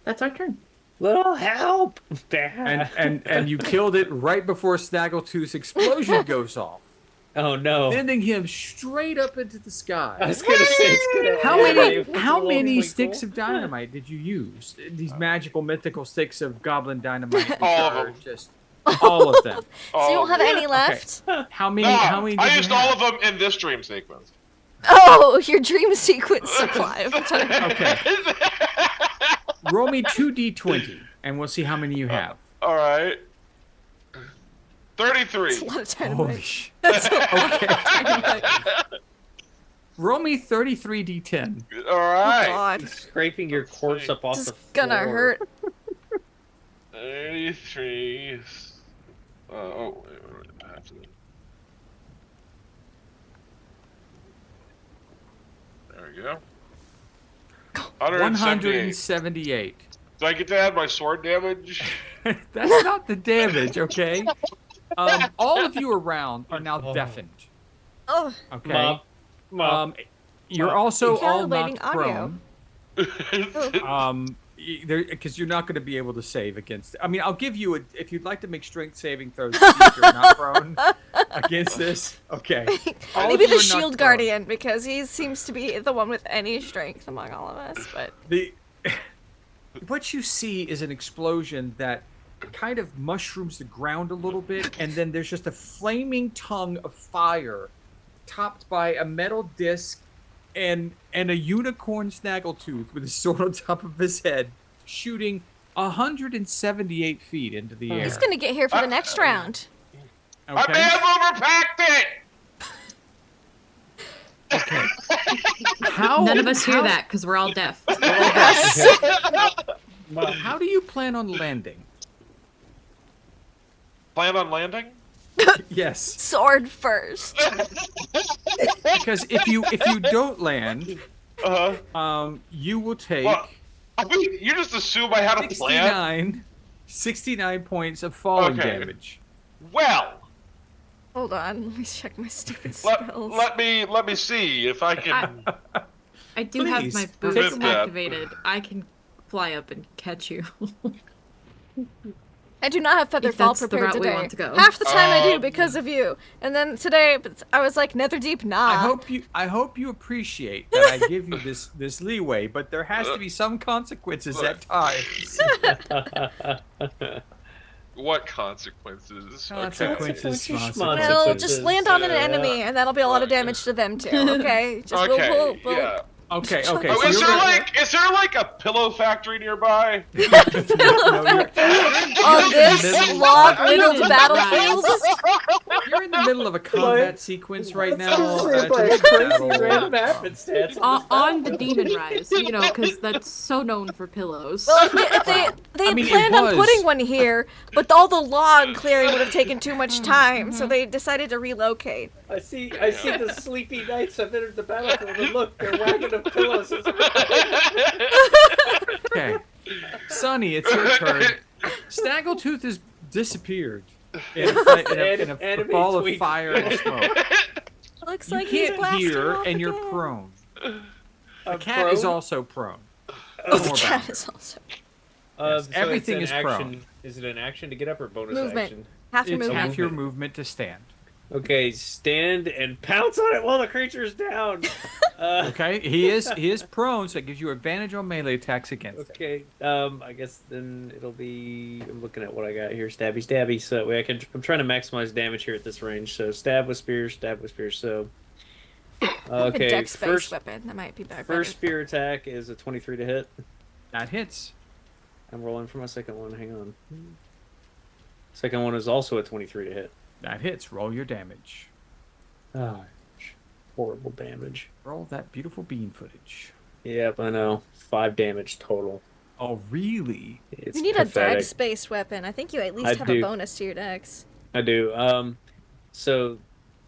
That's our turn. Little help! And you killed it right before Snaggletooth's explosion goes off, Oh no! sending him straight up into the I sky. was gonna say it's gonna. How many Twinkle. sticks of dynamite did you use? These magical, mythical sticks of goblin dynamite. which All of are them. Just all of them. So you don't have any left? How many? No, How many? Did I you used have? all of them in this dream sequence. Oh, your dream sequence supply of time. Okay. Roll me 2d20, and we'll see how many you have. All right. That's 33. a lot of Holy dynamite. sh! That's a Okay. dynamite. Roll me 33d10. All Oh, right. God. Scraping your corpse up off This the is floor. gonna hurt. 33. Oh, wait, I have to. There we go. 178. 178. Do I get to add my sword damage? That's not the damage, okay? All of you around are now deafened. Oh, Okay. Mom. You're also all Calibrating knocked audio. prone. Because you're not going to be able to save against. I mean, I'll give you a. If you'd like to make strength saving throws, to see if you're not prone against this. Okay. All of maybe you the are knocked shield prone. guardian, because he seems to be the one with any strength among all of us. But The what you see is an explosion that kind of mushrooms the ground a little bit, and then there's just a flaming tongue of fire, topped by a metal disc, and a unicorn snaggletooth with a sword on top of his head, shooting 178 feet into the air. he's gonna get here for the next round. I may Okay. have overpacked it! Okay. How, None of us hear how- that because we're all deaf. Mom. How do you plan on landing? Plan on landing? Yes, Sword first. because if you don't land, you will take Well, I mean, you just assume I had a plan? 69 points of falling Okay. damage. Well, Hold on, let me check my stupid let, spells. let me see if I can. I do have Please, my prevent boots that. activated. I can fly up and catch you. I do not have Feather If Fall that's the prepared route we today. want to go. Half the time I do Um, because of you, and then today I was like Netherdeep. Nah. I hope you appreciate that I give you this leeway, but there has to be some consequences at times. What consequences? Consequences. Consequences. Well, just land on an enemy, and that'll be a lot of damage to them too. Okay. Just Okay, we'll yeah. Okay. Oh, Okay. Oh, so is you're there gonna- is there like a pillow factory nearby? No, you're- on this Middle- log-riddled battlefield. You're in the middle of a combat sequence right now. Crazy random happenstance. On the demon rise, you know, because that's so known for pillows. Well, if they I mean, it planned on was. putting one here, but all the log clearing would have taken too much time, so they decided to relocate. I see the sleepy knights have entered the battlefield, and look, they're wagging of pillows. Okay. Sonny, it's your turn. Snaggletooth has disappeared in a Anime ball of tweak. fire and smoke. Looks You like he's can't blasting hear, off and you're again. prone. The I'm cat is prone? also prone. Oh, the More cat bound. is also Yes, So everything it's is an prone. action. Is it an action to get up or bonus Movement. action? half your It's movement. half your movement to stand. Okay, stand and pounce on it while the creature's down. Okay, he is prone, so it gives you advantage on melee attacks against him. Okay, I guess then it'll be. I'm looking at what I got here. Stabby, stabby. So that way I'm trying to maximize damage here at this range. So stab with spear, stab with spear. So okay, a dex-based first weapon. That might be better. first spear attack is a 23 to hit. That hits. I'm rolling for my second one. Hang on. Second one is also a 23 to hit. That hits. Roll your damage. Oh, horrible damage. Roll that beautiful bean footage. Yep, I know. 5 damage total. Oh, really? It's You need pathetic. a dex-based weapon. I think you at least I have do. a bonus to your dex. I do. So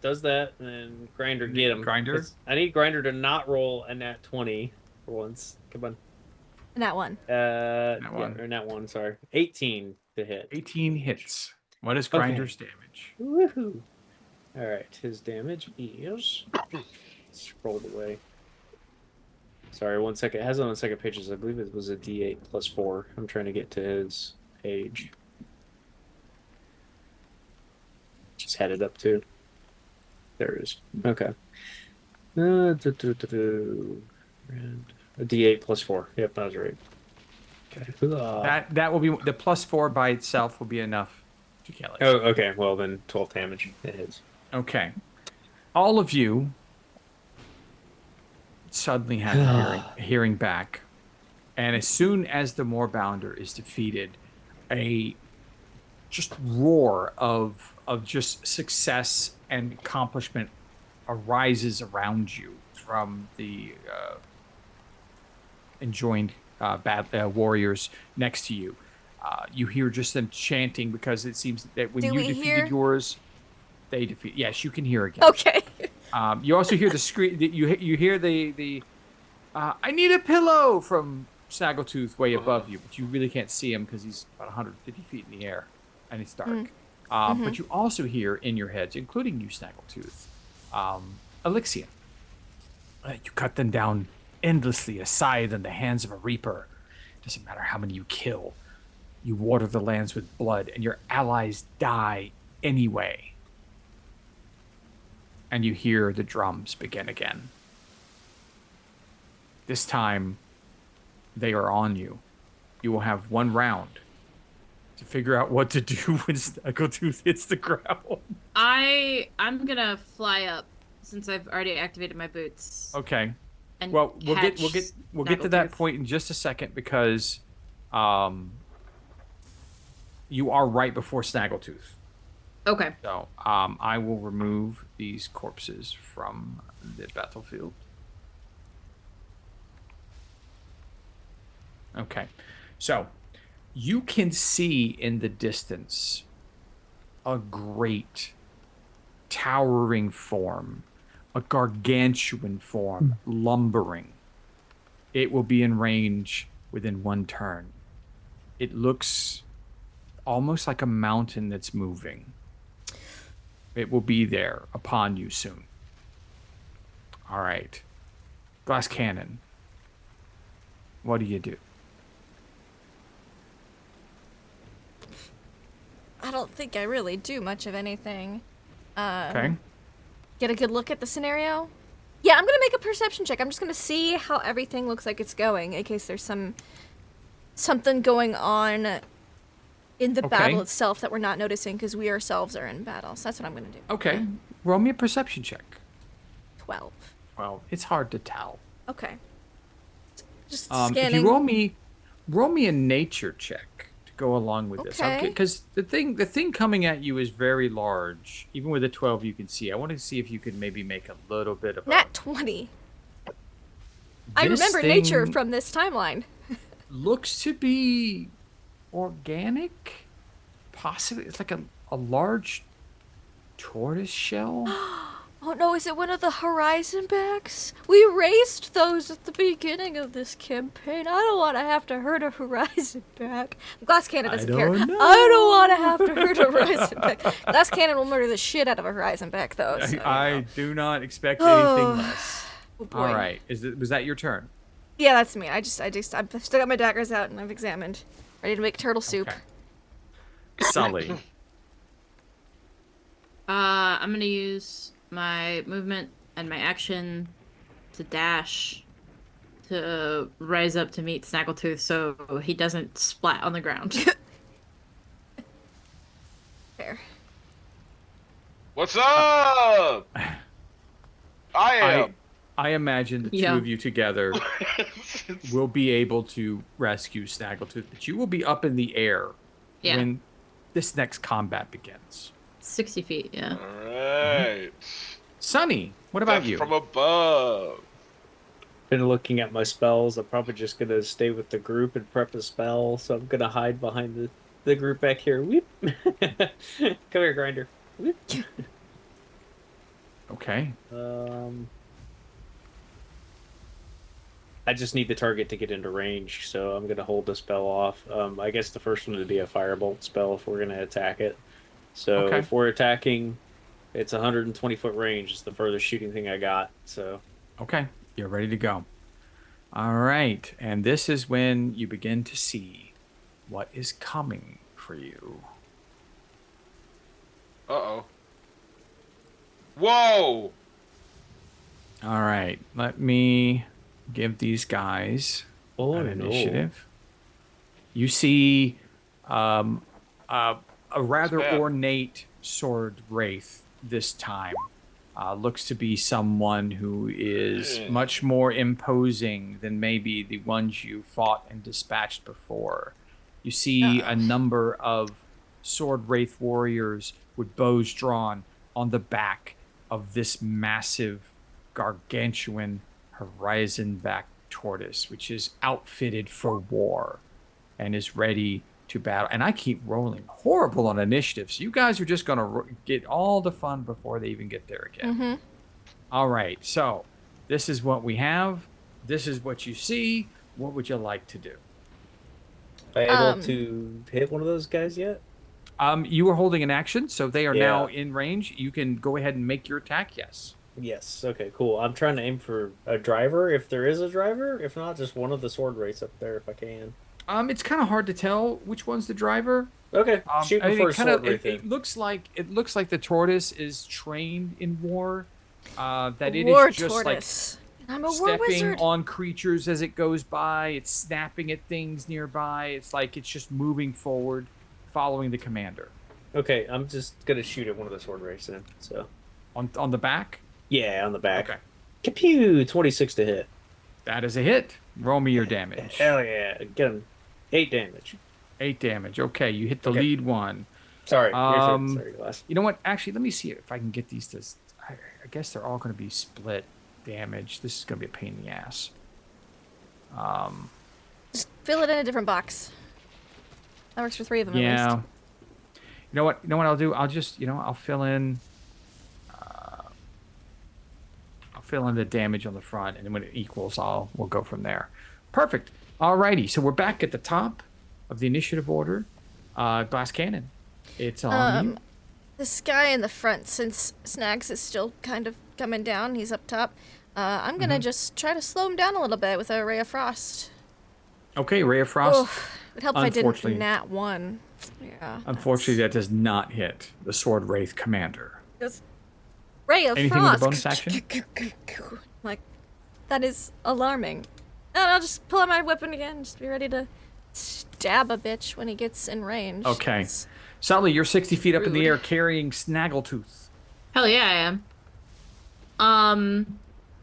does that, and then Grinder get him. Grinder? I need Grinder to not roll a nat 20 for once. Come on. And that one. one. Or nat 1, sorry. 18 to hit. 18 hits. What is Okay. Grinder's damage? Woohoo! Alright, his damage is... Scrolled away. Sorry, 1 second. It has it on the second pages. I believe it was a d8 plus 4. I'm trying to get to his age. Just had it up too. There it is. Okay. And a d8 plus 4. Yep, that was right. Okay. That will be the +4 by itself will be enough to kill it. Oh, okay. Well, then 12 damage. It hits. Okay. All of you suddenly have hearing back. And as soon as the Moorbounder is defeated, a just roar of just success and accomplishment arises around you from the enjoined warriors next to you. You hear just them chanting because it seems that when Do you we defeated hear? yours, they defeat. Yes, you can hear again. Okay. You also hear the scream. You hear the I need a pillow from Snaggletooth way above you, but you really can't see him because he's about 150 feet in the air, and it's dark. But you also hear in your heads, including you, Snaggletooth, Elixia. You cut them down endlessly, a scythe in the hands of a reaper. Doesn't matter how many you kill. You water the lands with blood, and your allies die anyway. And you hear the drums begin again. This time, they are on you. You will have 1 round to figure out what to do when Snaggletooth hits the ground. I'm gonna fly up since I've already activated my boots. Okay. And Well, we'll get catch to that Snaggletooth. point in just a second because you are right before Snaggletooth. Okay. So I will remove these corpses from the battlefield. Okay. So you can see in the distance a great towering form, a gargantuan form, lumbering. It will be in range within 1 turn. It looks almost like a mountain that's moving. It will be there upon you soon. All right. Glass cannon. What do you do? I don't think I really do much of anything. Okay. Get a good look at the scenario. Yeah, I'm gonna make a perception check. I'm just gonna see how everything looks like it's going, in case there's something going on in the Okay. battle itself that we're not noticing because we ourselves are in battle. So that's what I'm gonna do. Okay. Roll me a perception check. 12. Well, it's hard to tell. Okay. Just If scanning. you roll me a nature check to go along with this. Okay. Because the thing coming at you is very large. Even with a 12 you can see. I want to see if you could maybe make a little bit of Nat 20. I This remember nature thing from this timeline. looks to be organic. Possibly it's like a large tortoise shell. Oh no, is it one of the horizon backs? We raised those at the beginning of this campaign. I don't want to have to hurt a horizon back. Glass Cannon doesn't care. don't know. I don't want to have to hurt a horizon back. Glass Cannon will murder the shit out of a horizon back, though. So, I do not expect anything less. Oh, boy. All right. Was that your turn? Yeah, that's me. I've still got my daggers out and I've examined. Ready to make turtle soup. Okay. Sully. I'm gonna use my movement and my action to dash to rise up to meet Snaggletooth so he doesn't splat on the ground. Fair. What's up? I am. I imagine the two Yeah. of you together will be able to rescue Snaggletooth, but you will be up in the air Yeah. when this next combat begins. 60 feet, yeah. All right. Sunny, what about Death you? from above. Been looking at my spells. I'm probably just gonna stay with the group and prep a spell, so I'm gonna hide behind the group back here. Whoop. Come here, Grinder. Whoop. Okay. I just need the target to get into range, so I'm gonna hold the spell off. I guess the first one would be a firebolt spell if we're gonna attack it. So Okay. if we're attacking, it's 120-foot range. It's the furthest shooting thing I got. So Okay. You're ready to go. All right. And this is when you begin to see what is coming for you. Uh-oh. Whoa! All right. Let me give these guys an initiative. You see a rather bad. ornate sword wraith this time. Looks to be someone who is much more imposing than maybe the ones you fought and dispatched before. You see a number of sword wraith warriors with bows drawn on the back of this massive, gargantuan horizon-back tortoise, which is outfitted for war and is ready to battle. And I keep rolling horrible on initiative, so you guys are just going to get all the fun before they even get there again. Mm-hmm. All right, so this is what we have. This is what you see. What would you like to do? Am I able to hit one of those guys yet? You are holding an action, so they are now Yeah. in range. You can go ahead and make your attack, yes. Yes. Okay, cool. I'm trying to aim for a driver, if there is a driver. If not, just one of the sword wraiths up there, if I can. It's kind of hard to tell which one's the driver. Okay, shoot I mean, for a it kinda- sword wraith. it looks like the tortoise is trained in war. That it War is just tortoise. I'm a war stepping wizard. on creatures as it goes by. It's snapping at things nearby. It's like it's just moving forward, following the commander. Okay, I'm just gonna shoot at one of the sword wraiths then. So On the back. yeah, on the back. Okay, Kapew! 26 to hit. that is a hit. Roll me your damage. Hell yeah! Get him. 8 damage. 8 damage. Okay, you hit the Okay. lead one. Sorry. Your turn. Um, Sorry, Glass. You know what? Actually, let me see if I can get these to. I guess they're all going to be split damage. This is going to be a pain in the ass. Just fill it in a different box. That works for 3 of them at Yeah. least. You know what? I'll do? I'll just, I'll fill in. I'll fill in the damage on the front, and then when it equals, we'll go from there. Perfect. Alrighty. So we're back at the top of the initiative order. Glass cannon. It's on you. This guy in the front, since Snags is still kind of coming down, he's up top. I'm gonna just try to slow him down a little bit with a ray of frost. Okay, Ray of Frost. Oh, it'd help if I Unfortunately- didn't nat 1. Yeah. Unfortunately, that does not hit the Sword Wraith commander. That's ray of Anything with a frost. bonus action? Like, that is alarming. And I'll just pull out my weapon again, just be ready to stab a bitch when he gets in range. Okay. It's- Sally, you're 60 feet up in the Rude. air carrying Snaggletooth. Hell yeah, I am.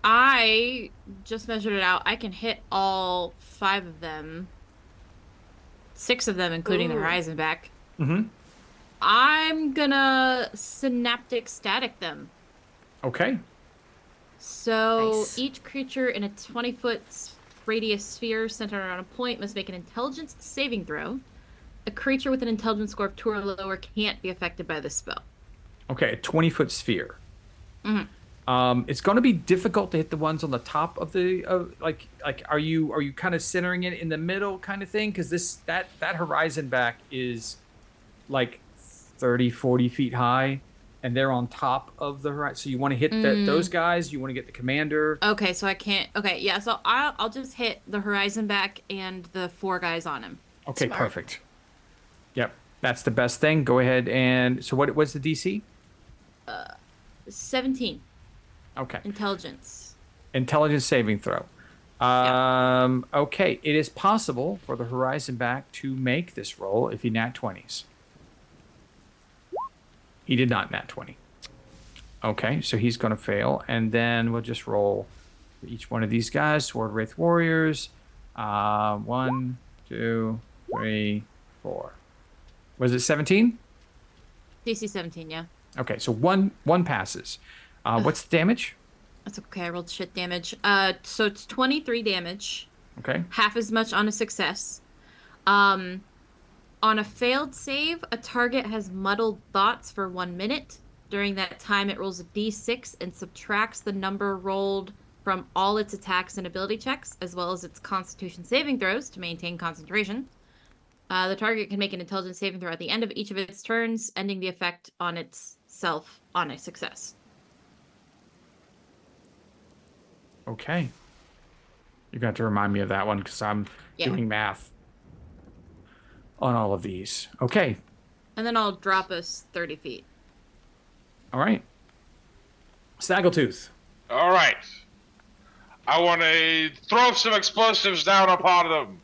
I just measured it out. I can hit all 5 of them. 6 of them, including the Ooh. horizon back. Mm-hmm. I'm gonna synaptic static them. Okay. So Nice. each creature in a 20-foot radius sphere centered around a point must make an intelligence saving throw. A creature with an intelligence score of 2 or lower can't be affected by this spell. Okay, a 20-foot sphere. Mhm. It's going to be difficult to hit the ones on the top of the like. Are you kind of centering it in the middle, kind of thing? Because that horizon back is like 30, 40 feet high, and they're on top of the horizon. So you want to hit those guys. You want to get the commander. Okay, so I can't. Okay, yeah. So I'll just hit the horizon back and the 4 guys on him. Okay, Smart. perfect. Yep, that's the best thing. Go ahead and what's the DC? 17. Okay. Intelligence. Intelligence saving throw. Okay. It is possible for the Horizon back to make this roll if he nat 20s. He did not nat 20. Okay, so he's going to fail. And then we'll just roll for each one of these guys. Sword Wraith Warriors. 1, 2, 3, 4. Was it 17? DC 17, yeah. Okay, so one passes. What's the damage? That's okay, I rolled shit damage. So it's 23 damage. Okay. Half as much on a success. On a failed save, a target has muddled thoughts for 1 minute. During that time, it rolls a d6 and subtracts the number rolled from all its attacks and ability checks, as well as its constitution saving throws to maintain concentration. The target can make an intelligence saving throw at the end of each of its turns, ending the effect on itself on a success. Okay. You got to remind me of that one because I'm doing math on all of these. Okay. And then I'll drop us 30 feet. All right. Snaggletooth. All right. I want to throw some explosives down upon them.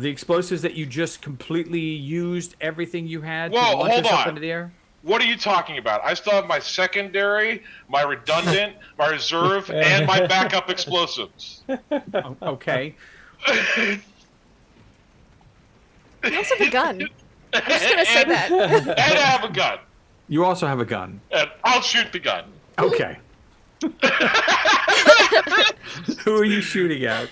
The explosives that you just completely used everything you had to Whoa, launch hold yourself on. into the air? What are you talking about? I still have my secondary, my redundant, my reserve, and my backup explosives. Okay. You also have a gun. I'm just gonna say that. And I have a gun. You also have a gun. And I'll shoot the gun. Okay. Who are you shooting at?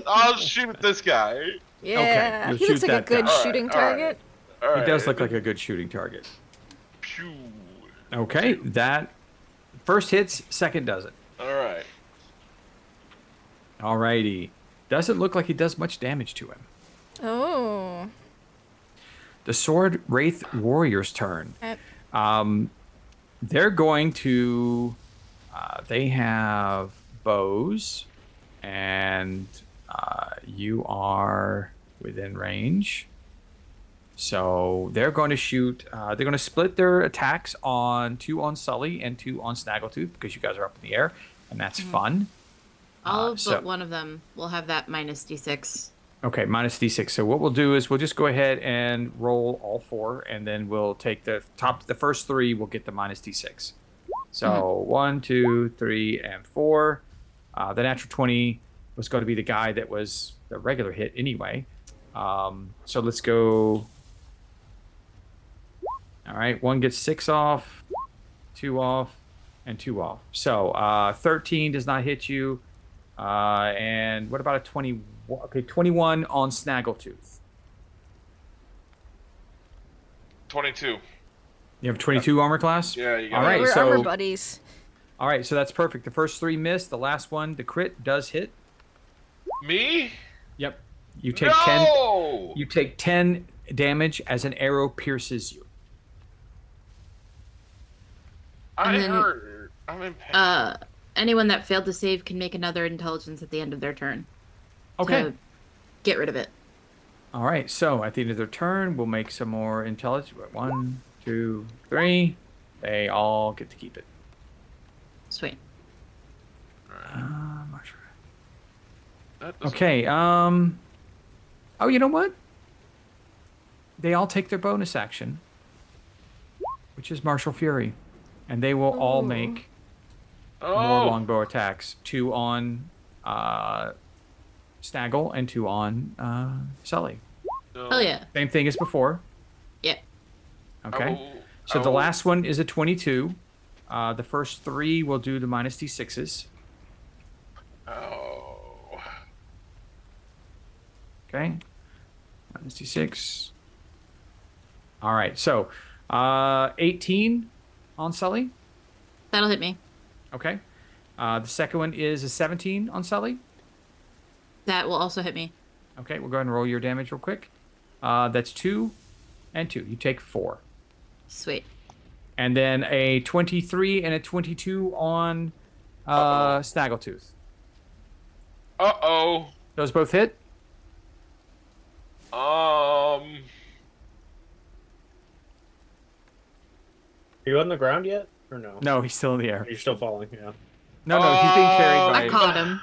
I'll shoot this guy. Yeah, you'll he looks shoot like a that good guy. shooting All right. target. All He right. does look like a good shooting target. Pew. Okay, that first hits, second doesn't. All right. Alrighty. Doesn't look like he does much damage to him. Oh. The Sword Wraith Warrior's turn. Okay. They're going to. They have bows, and you are within range. So they're going to shoot. They're going to split their attacks on 2 on Sully and 2 on Snaggletooth because you guys are up in the air, and that's fun. All so- but one of them will have that minus d6. Okay, minus d6. So what we'll do is we'll just go ahead and roll all 4, and then we'll take the first 3. We'll get the minus d6. So 1, 2, 3, and 4. The natural 20 was going to be the guy that was the regular hit anyway. So let's go. All right, 1 gets 6 off, 2 off, and 2 off. So 13 does not hit you. And what about a 20? Okay, 21 on Snaggletooth. 22. You have 22 armor class? Yeah, you got All it. right, We're so armor buddies. all right, so that's perfect. The first 3 missed. The last one, the crit does hit. Me? Yep. You take 10. No! You take 10 damage as an arrow pierces you. I And then, hurt. I'm in pain. Anyone that failed to save can make another intelligence at the end of their turn. Okay. To get rid of it. All right. So at the end of their turn, we'll make some more intelligence. 1, 2, 3. They all get to keep it. Sweet. Marshall. That doesn't- Okay. Oh, you know what? They all take their bonus action, which is Martial Fury, and they will all Ooh. make more Oh! longbow attacks. 2 on Snaggle and 2 on Sully. No. Hell yeah. Same thing as before. Yeah. Okay. So the last one is a 22. The first 3 will do the minus d6s. Oh. Okay. Minus d6. All right. So 18 on Sully. That'll hit me. Okay. The second one is a 17 on Sully. That will also hit me. Okay, we'll go ahead and roll your damage real quick. That's 2 and 2. You take 4. Sweet. And then a 23 and a 22 on Snaggletooth. Uh-oh. Those both hit? Are you on the ground yet, or no? No, he's still in the air. You're still falling. Yeah. No, he's being carried by. I caught him.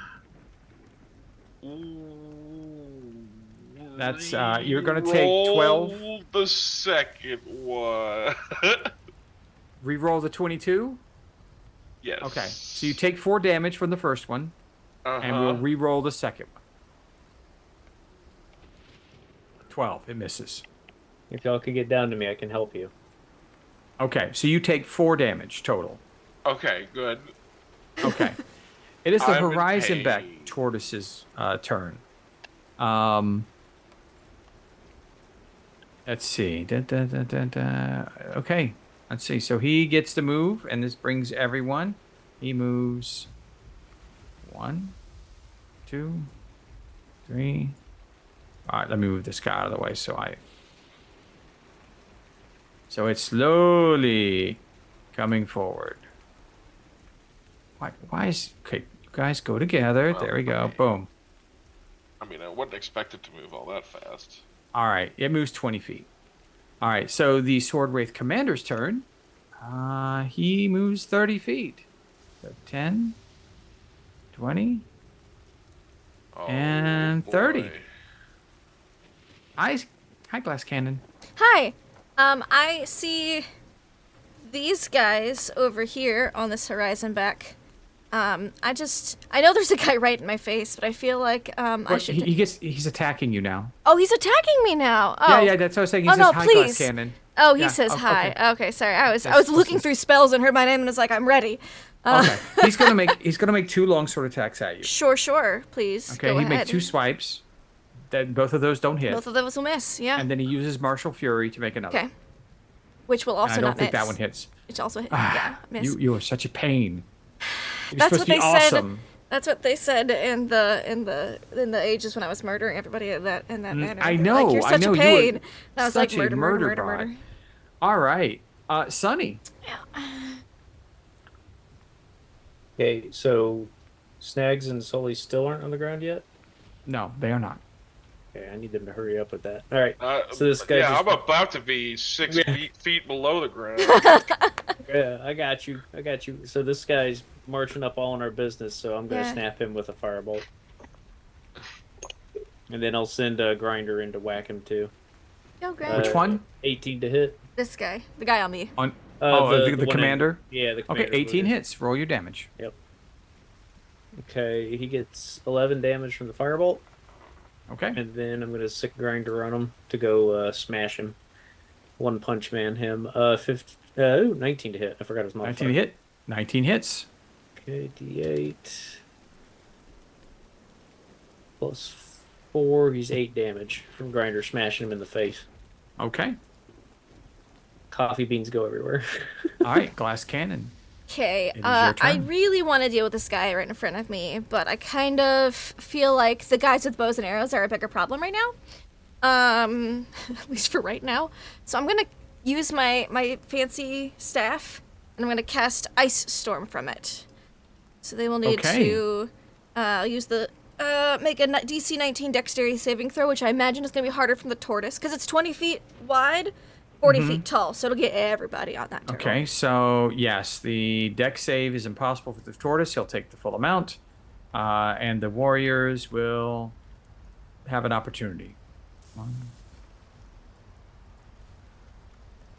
That's you're gonna take 12. Roll the second one. Reroll the 22. Yes. Okay, so you take 4 damage from the first one, and we'll re-roll the second one. 12. It misses. If y'all could get down to me, I can help you. Okay, so you take 4 damage total. Okay, good. Okay. It is the I'm in Horizon back pain. tortoise's turn. Let's see. Okay. Let's see. So he gets to move, and this brings everyone. He moves 1, 2, 3. All right, let me move this guy out of the way so it's slowly coming forward. Why is... Okay, you guys go together. There we go. Okay. Boom. I mean, I wouldn't expect it to move all that fast. All right, it moves 20 feet. All right, so the Sword Wraith Commander's turn. He moves 30 feet. So 10, 20, Oh, and 30. boy. Hi, Glass Cannon. Hi. I see these guys over here on this horizon back. I know there's a guy right in my face, but I feel like I should. He's attacking you now. Oh, he's attacking me now. Oh. Yeah, that's what I was saying. He Oh, says, no, hi, please. Glass Cannon. Oh, he Yeah, says hi. okay. Okay, sorry. I was This looking is- through spells and heard my name and was like, I'm ready. Okay, he's gonna make 2 longsword attacks at you. Sure, please. Okay, Go he ahead. makes 2 swipes. Then both of those don't hit. Both of those will miss. Yeah. And then he uses Martial Fury to make another. Okay. Which will And also I don't not think miss. that one hits. Which also yeah, miss. You are such a pain. You're That's supposed what to be they said. awesome. That's what they said in the ages when I was murdering everybody in that manner. I They're know. Like, you're I such know. a You were pain. And I was like, such a murder. bot. All right, Sunny. Okay, so Snags and Sully still aren't on the ground yet? No, they are not. Okay, I need them to hurry up with that. All right. So this guy yeah, just- I'm about to be 6 feet below the ground. Yeah, I got you. So this guy's marching up all in our business, so I'm going to Yeah. snap him with a firebolt. And then I'll send a grinder in to whack him too. Go, Greg. Which one? 18 to hit. This guy. The guy on me. On The the one in- commander. Yeah, the Okay, commander's 18 wounded. hits. Roll your damage. Okay, he gets 11 damage from the firebolt. Okay. And then I'm going to sick grinder on him to go smash him. One punch man him. 19 to hit. I forgot his modifier. 19 to hit. 19 hits. Okay, D8. Plus 4. He's 8 damage from grinder smashing him in the face. Okay. Coffee beans go everywhere. All right, Glass Cannon. Okay, It is your I turn. really want to deal with this guy right in front of me, but I kind of feel like the guys with bows and arrows are a bigger problem right now. At least for right now. So I'm gonna use my fancy staff, and I'm gonna cast Ice Storm from it. So they will need Okay. to use the make a DC 19 Dexterity saving throw, which I imagine is gonna be harder from the tortoise because it's 20 feet wide, 40 feet tall, so it'll get everybody on that turtle. Okay, so yes, the deck save is impossible for the tortoise. He'll take the full amount, and the warriors will have an opportunity.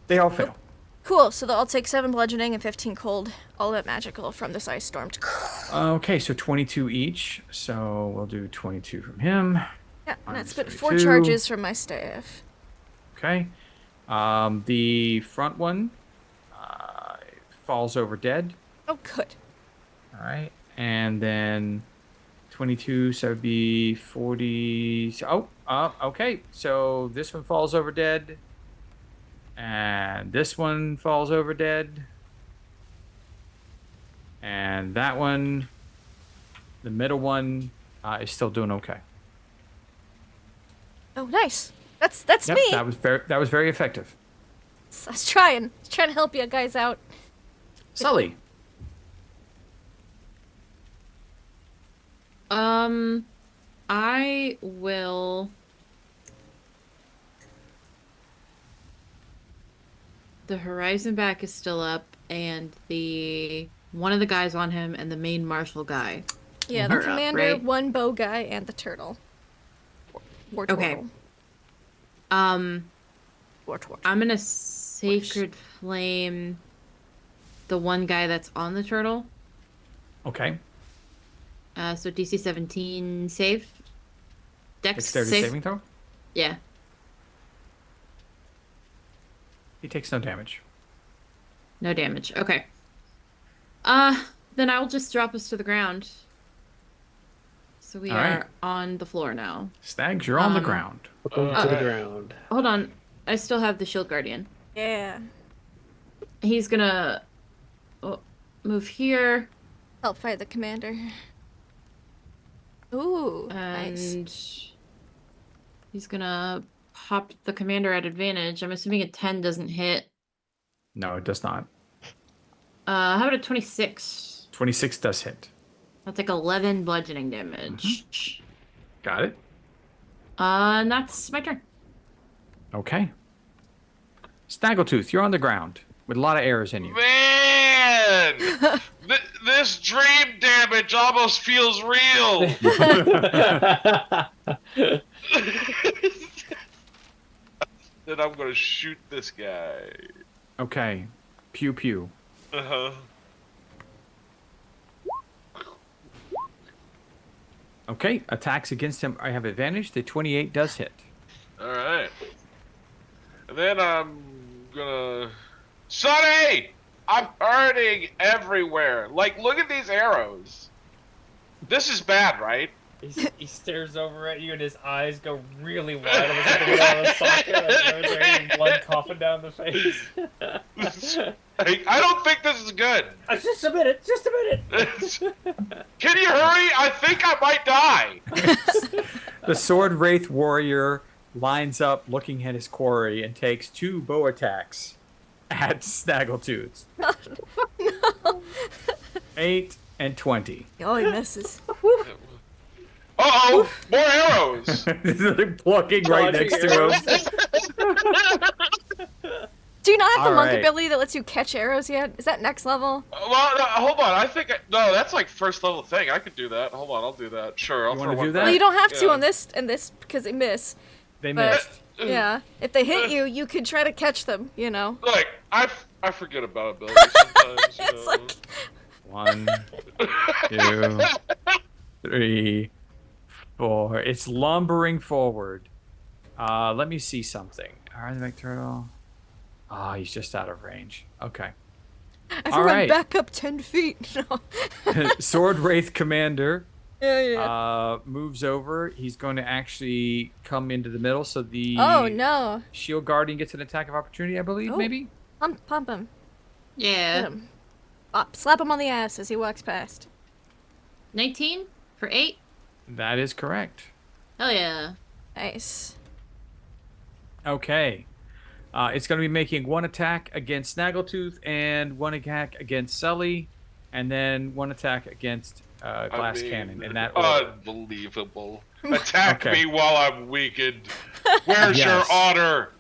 They all fail. Cool, so they'll all take 7 bludgeoning and 15 cold, all of it magical from this ice storm. Okay, so 22 each. So we'll do 22 from him. Yeah, and that's been 32. 4 charges from my staff. Okay. The front one falls over dead. Oh, good. All right. And then 22, so it'd be 40. Okay. So this one falls over dead. And this one falls over dead. And that one, the middle one, is still doing okay. Oh, nice. That's Yep, me. that was very effective. I was trying to help you guys out. Sully. I will. the horizon back is still up, and one of the guys on him and the main marshal guy. Yeah, the are up, commander, right? one bow guy, and the turtle. Or Okay. turtle. Or turtle. I'm gonna sacred flame the one guy that's on the turtle. Okay. So DC 17 save. Dex Dexterity save. saving throw. Yeah. He takes no damage. No damage. Okay. Then I will just drop us to the ground. So we All are right. on the floor now. Snags, you're on the ground. Welcome to the ground. Hold on. I still have the shield guardian. Yeah. He's gonna move here. Help fight the commander. Ooh, And nice. he's gonna pop the commander at advantage. I'm assuming a 10 doesn't hit. No, it does not. How about a 26? 26 does hit. That's like 11 bludgeoning damage. Got it. And that's my turn. Okay. Snaggletooth, you're on the ground with a lot of arrows in you. Man, this dream damage almost feels real. Then I'm gonna shoot this guy. Okay. Pew pew. Uh-huh. Okay, attacks against him. I have advantage. The 28 does hit. All right. And then I'm gonna. Sonny! I'm hurting everywhere. Like, look at these arrows. This is bad, right? He stares over at you and his eyes go really wide. Almost like they get out of a socket. Like there's any blood coughing down the face. I don't think this is good. Just a minute. Just a minute. Can you hurry? I think I might die. The Sword Wraith warrior lines up looking at his quarry and takes 2 bow attacks at Snaggletooth. No. 8 and 20. Oh, he misses. Uh-oh! More arrows! They're plucking right Dodging next to him. Do you not have the All monk right. ability that lets you catch arrows yet? Is that next level? Well, no, hold on. I think... no, that's like first level thing. I could do that. Hold on, I'll do that. Sure, I'll You throw wanna one do that? back. Well, you don't have to Yeah. on this because they miss. They But missed. yeah, if they hit you, you could try to catch them. You know. Like, I forget about abilities sometimes, you It's know. like 1, 2, 3, 4. It's lumbering forward. Let me see something. Alright, the turtle. Ah, he's just out of range. Okay. everyone right. back up 10 feet. No. Sword Wraith Commander Yeah. moves over. He's going to actually come into the middle, so the Oh no. Shield Guardian gets an attack of opportunity, I believe, Oh. maybe? Pump him. Hit Yeah. him. Slap him on the ass as he walks past. 19 for 8. That is correct. Hell yeah. Nice. Okay. It's going to be making 1 attack against Snaggletooth and 1 attack against Sully, and then 1 attack against Glass Cannon in that order. Unbelievable. Attack Okay. me while I'm weakened. Where's your Yes. honor?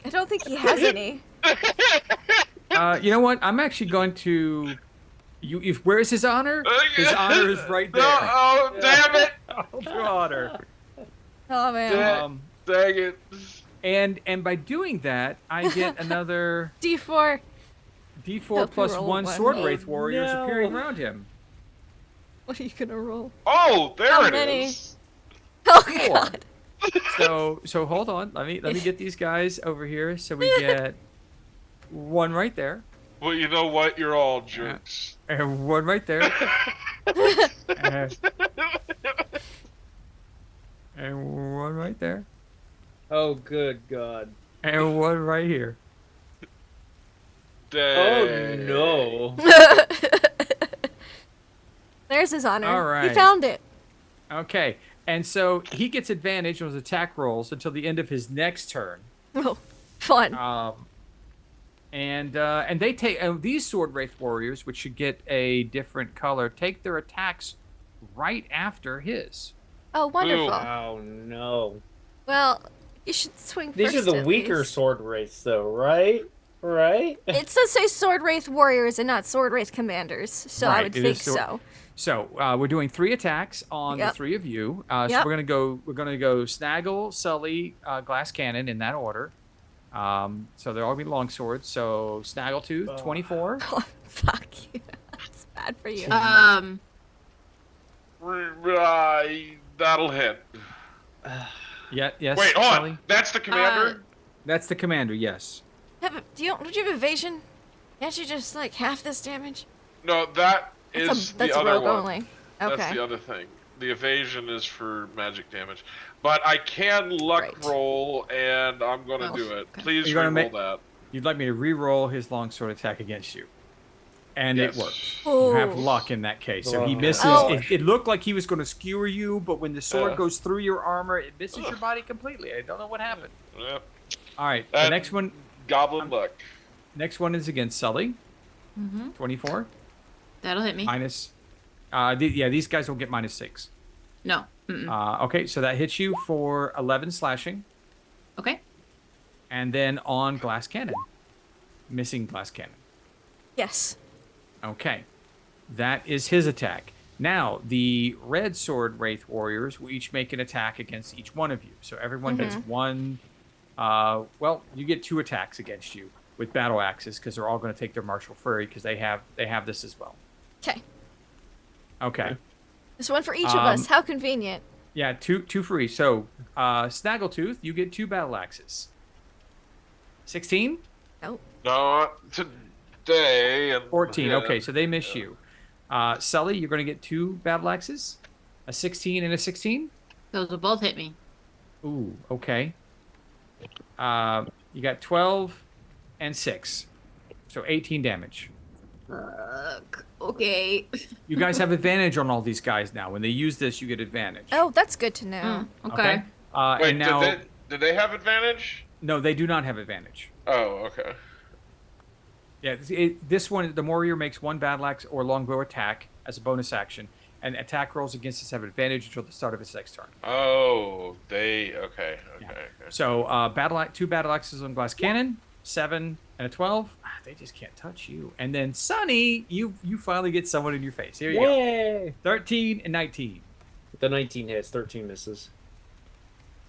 I don't think he has any. You know what? I'm actually going to... where's his honor? His honor is right there. No, oh, damn it! Your honor. Oh man. Yeah. Dang it. And by doing that, I get another D4. D4 Hope you plus roll one one. Sword Oh, Wraith warriors no. appearing around him. What are you gonna roll? Oh, there How it many? is. Oh 4. god. So hold on. Let me get these guys over here. So we get 1 right there, Well, you know what? You're all jerks. and 1 right there, and 1 right there, Oh, good God. and 1 right here. Oh, Dang. no. There's his honor. All right. He found it. Okay, and so he gets advantage on his attack rolls until the end of his next turn. Oh, fun. And they take these Sword Wraith warriors, which should get a different color, take their attacks right after his. Oh, wonderful. Oh, no. Well, you should swing These first. are the at weaker least. sword wraiths, though, right? Right? It does say Sword Wraith Warriors and not Sword Wraith Commanders, so I Right, would it think is sword- so. So we're doing 3 attacks on the Yep. 3 of you. So Yep. we're gonna go Snaggle, Sully, Glass Cannon in that order. So they're all gonna be long swords. So Snaggletooth, 24. Oh, fuck you. That's bad for you. That'll hit. Yes. Wait, hold Sully? on. That's the commander? That's the commander. Yes. Don't you have evasion? Can't you just like half this damage? No, that is That's the a other rogue one. only. Okay. That's the other thing. The evasion is for magic damage. But I can luck Right. roll, and I'm going to Oh, do it. okay. Please You're gonna re-roll that. You'd like me to re-roll his longsword attack against you, and it Yes. worked. You have Ooh. luck in that case. So he Oh. misses. Oh. It looked like he was going to skewer you, but when the sword Yeah. goes through your armor, it misses your body completely. I don't know what happened. Yep. All right. The And next one. Goblin luck. Next one is against Sully. 24 That'll hit me. minus. These guys will get -6. No. Mm-mm. Okay, so that hits you for 11 slashing, Okay. and then on glass cannon, missing glass cannon. Yes. Okay, that is his attack. Now the red sword wraith warriors will each make an attack against each one of you. So everyone gets one. You get 2 attacks against you with battle axes because they're all going to take their martial fury because they have this as well. Okay. Okay. There's one for each of us. How convenient. Yeah, two for each. So, Snaggletooth, you get 2 battle axes. 16? Oh. Not today. And 14. yeah. Okay, so they miss you. Sully, you're going to get 2 battle axes. A 16 and a 16? Those will both hit me. Ooh, okay. You got 12 and 6. So 18 damage. Okay. You guys have advantage on all these guys now. When they use this, you get advantage. Oh, that's good to know. Okay. Wait, and now, did they have advantage? no, they do not have advantage. Oh, okay. Yeah, this one, the warrior makes 1 battle axe or longbow attack as a bonus action, and attack rolls against this have advantage until the start of its next turn. Oh, okay. So, 2 battle axes on glass cannon, 7 and a 12. They just can't touch you. And then Sonny, you finally get someone in your face. Here you go. Yay! 13 and 19. The 19 hits, 13 misses.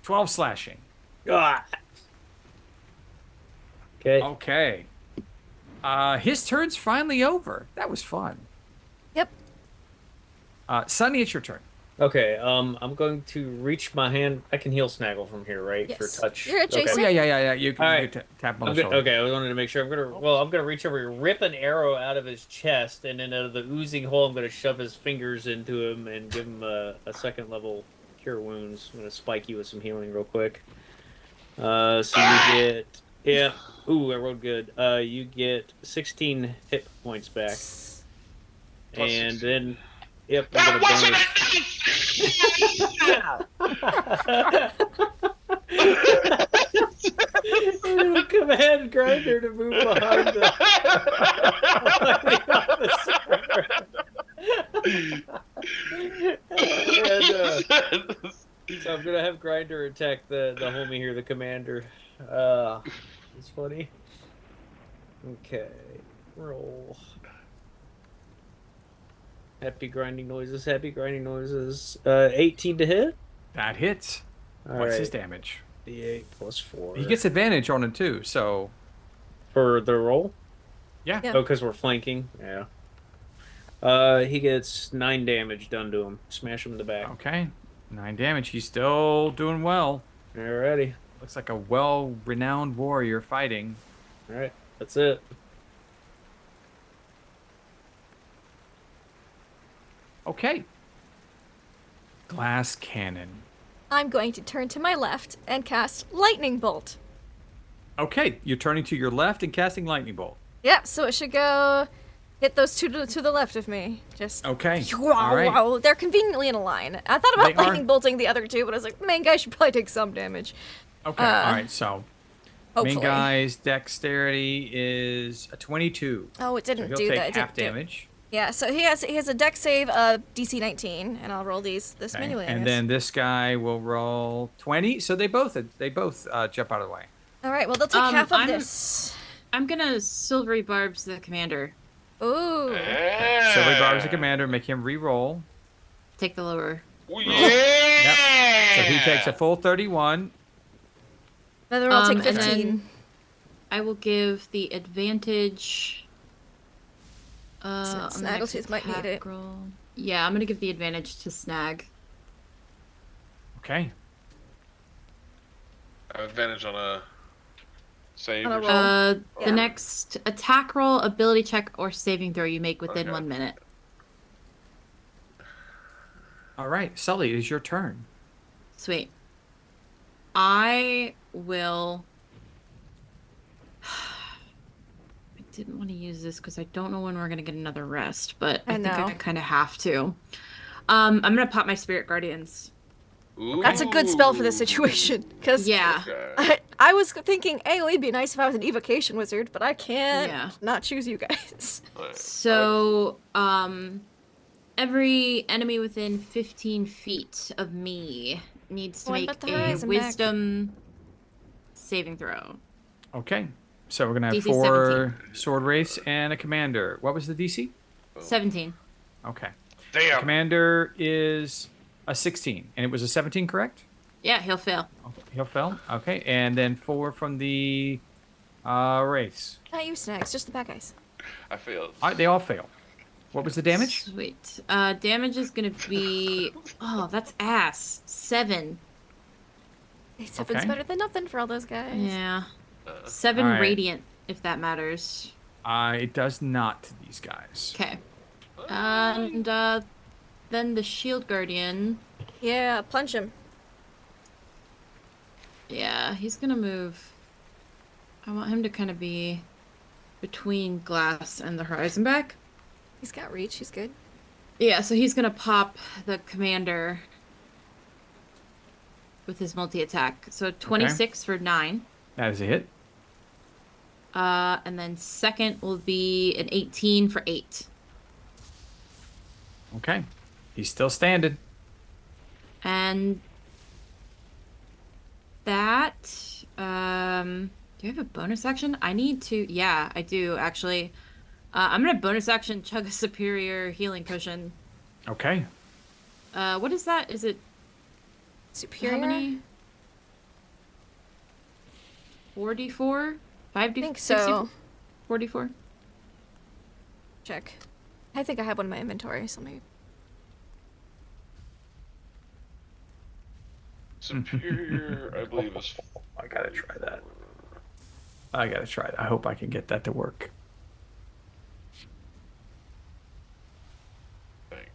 12 slashing. Ah! Okay. Okay. His turn's finally over. That was fun. Yep. Sonny, it's your turn. Okay, I'm going to reach my hand. I can heal Snaggle from here, right? Yes. For touch. You're adjacent. Oh, yeah. You can All right. tap on I'm the good. shoulder. Okay, I wanted to make sure. I'm gonna reach over, rip an arrow out of his chest, and then out of the oozing hole, I'm gonna shove his fingers into him and give him a 2nd level cure wounds. I'm gonna spike you with some healing real quick. So you get Ooh, I rolled good. You get 16 hit points back, Plus and 16. then I'm That gonna wasn't command Grinder to move behind the so I'm gonna have Grinder attack the homie here, the commander. It's funny. Okay, roll. Happy grinding noises. 18 to hit. That hits. All What's right. his damage? D8 plus 4. He gets advantage on it too, so for the roll. yeah. Yeah. Oh, because we're flanking. Yeah. He gets 9 damage done to him. Smash him in the back. Okay. 9 damage. He's still doing well. Alrighty. Looks like a well-renowned warrior fighting. Alright. That's it. Okay. Glass cannon. I'm going to turn to my left and cast Lightning Bolt. Okay, you're turning to your left and casting lightning bolt. Yeah, so it should go hit those 2 to the left of me. Just Okay. Wow, All right. wow. They're conveniently in a line. I thought about They are. lightning bolting the other 2, but I was like, the main guy should probably take some damage. Okay. All right. So Hopefully. main guy's dexterity is a 22. Oh, it So didn't he'll do take that. It half didn't do it. damage. Yeah, so he has a dex save of DC 19, and I'll roll this Okay. manually. I And guess. then this guy will roll 20. So they both jump out of the way. All right, well they'll take half of I'm- this. I'm gonna silvery barbs the commander. Ooh. Okay. Silvery Barb's the commander. Make him re-roll. Take the lower. Yeah. So he takes a full 31. Another one will take And 15. then I will give the advantage. On the next Snaggletooth might need it. attack roll. Yeah, I'm gonna give the advantage to Snag. Okay. Advantage on a save. On a or roll. something? Yeah. The next attack roll, ability check, or saving throw you make within Okay. 1 minute. All right, Sully, it is your turn. Sweet. I will. I didn't want to use this because I don't know when we're gonna get another rest, but I think I know. kind of have to. I'm gonna pop my Spirit Guardians. That's a good spell for this Ooh. situation. Because Yeah. Okay. I was thinking AoE would be nice if I was an evocation wizard, but I can't Yeah. not choose you guys. So, every enemy within 15 feet of me needs to What make about the a horizon back? wisdom saving throw. Okay. So we're going to have DC 4 sword wraiths and a commander. What was the DC? 17. Okay. Damn. Commander is a 16. And it was a 17, correct? Yeah, he'll fail. Okay. He'll fail. Okay. And then 4 from the wraiths. Not you, Snags, just the bad guys. I failed. They all fail. What was the damage? Sweet. Damage is gonna be. Oh, that's ass. 7. Hey, seven's Okay. better than nothing for all those guys. Yeah. 7 Alright. radiant, if that matters. It does not to these guys. Okay. And then the shield guardian. Yeah, punch him. Yeah, he's gonna move. I want him to kind of be between glass and the horizon back. He's got reach, he's good. Yeah, so he's gonna pop the commander with his multi-attack. So 26 for 9. That is a hit. And then second will be an 18 for 8. Okay. He's still standing. And that, do you have a bonus action? I need to, yeah, I do actually. I'm gonna bonus action chug a superior healing potion. Okay. What is that? Is it Superior? how many? 4d4? 5d4? I think so. 44? Check. I think I have one in my inventory, so maybe. Superior, I believe, is. I gotta try that. I gotta try it. I hope I can get that to work. Think.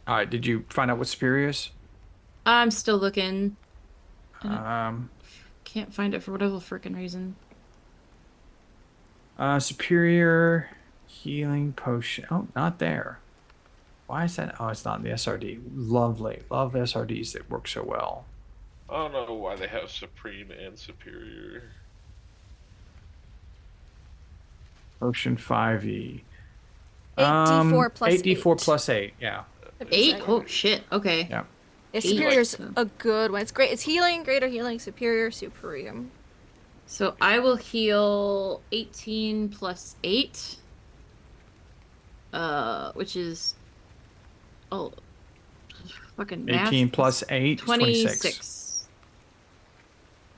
All right. Did you find out what superior is? I'm still looking. Can't find it for whatever freaking reason. Superior healing potion. Oh, not there. Why is that? Oh, it's not in the SRD. Lovely. Love SRDs that work so well. I don't know why they have supreme and superior. Potion 5e. 8d4 plus 8d4 8. plus 8. Yeah. 8? Oh, shit. Okay. Yeah. Yeah, 8. superior's a good one. It's great. It's healing, greater healing, superior, supreme. So I will heal 18 plus 8. Which is... Oh. Fucking math. 18 plus 8 is 26. 26.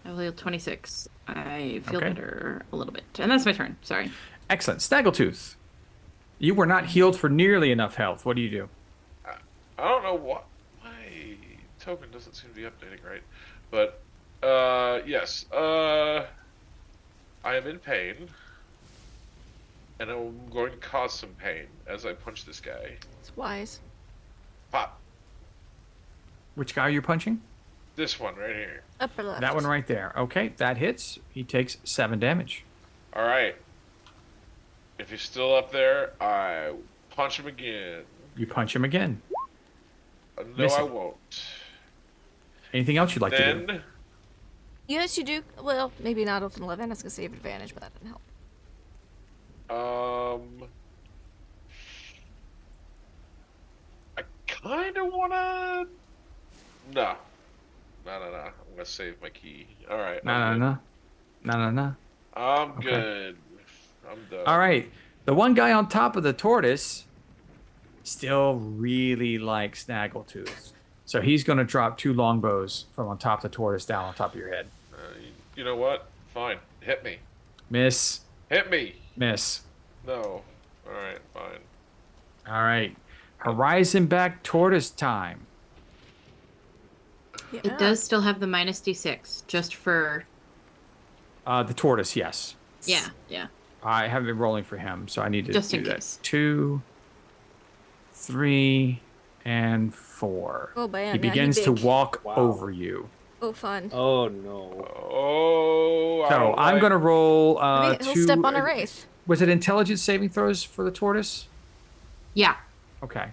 I will heal 26. I feel Okay. better a little bit. And that's my turn. Sorry. Excellent. Snaggletooth. You were not healed for nearly enough health. What do you do? I don't know what my token doesn't seem to be updating right, but yes, I am in pain, and I'm going to cause some pain as I punch this guy. It's wise. Pop. Which guy are you punching? This one right here. Upper left. That one right there. Okay, that hits. He takes 7 damage. All right. If he's still up there, I punch him again. You punch him again. No, Miss I him. won't. Anything else you'd like to do? Then Yes, you do. Well, maybe not with an 11. I was going to save advantage, but that didn't help. I kind of want to... No. No. I'm gonna save my key. All right. No. I'm Okay. good. I'm done. All right. The one guy on top of the tortoise still really likes Snaggletooth. So he's going to drop 2 longbows from on top of the tortoise down on top of your head. You know what? Fine. Hit me. Miss. Hit me. Miss. No. All right. Fine. All right. Horizon back tortoise time. Yeah. It does still have the minus d6, just for. The tortoise, yes. Yeah. I haven't been rolling for him, so I need to Just do in that. case. 2, 3, and 4. Oh, man. He begins to big. walk Wow. over you. Oh, fun. Oh no. Oh. I So don't I'm like- going to roll Maybe he'll 2. step on a wraith. Was it intelligence saving throws for the tortoise? Yeah. Okay.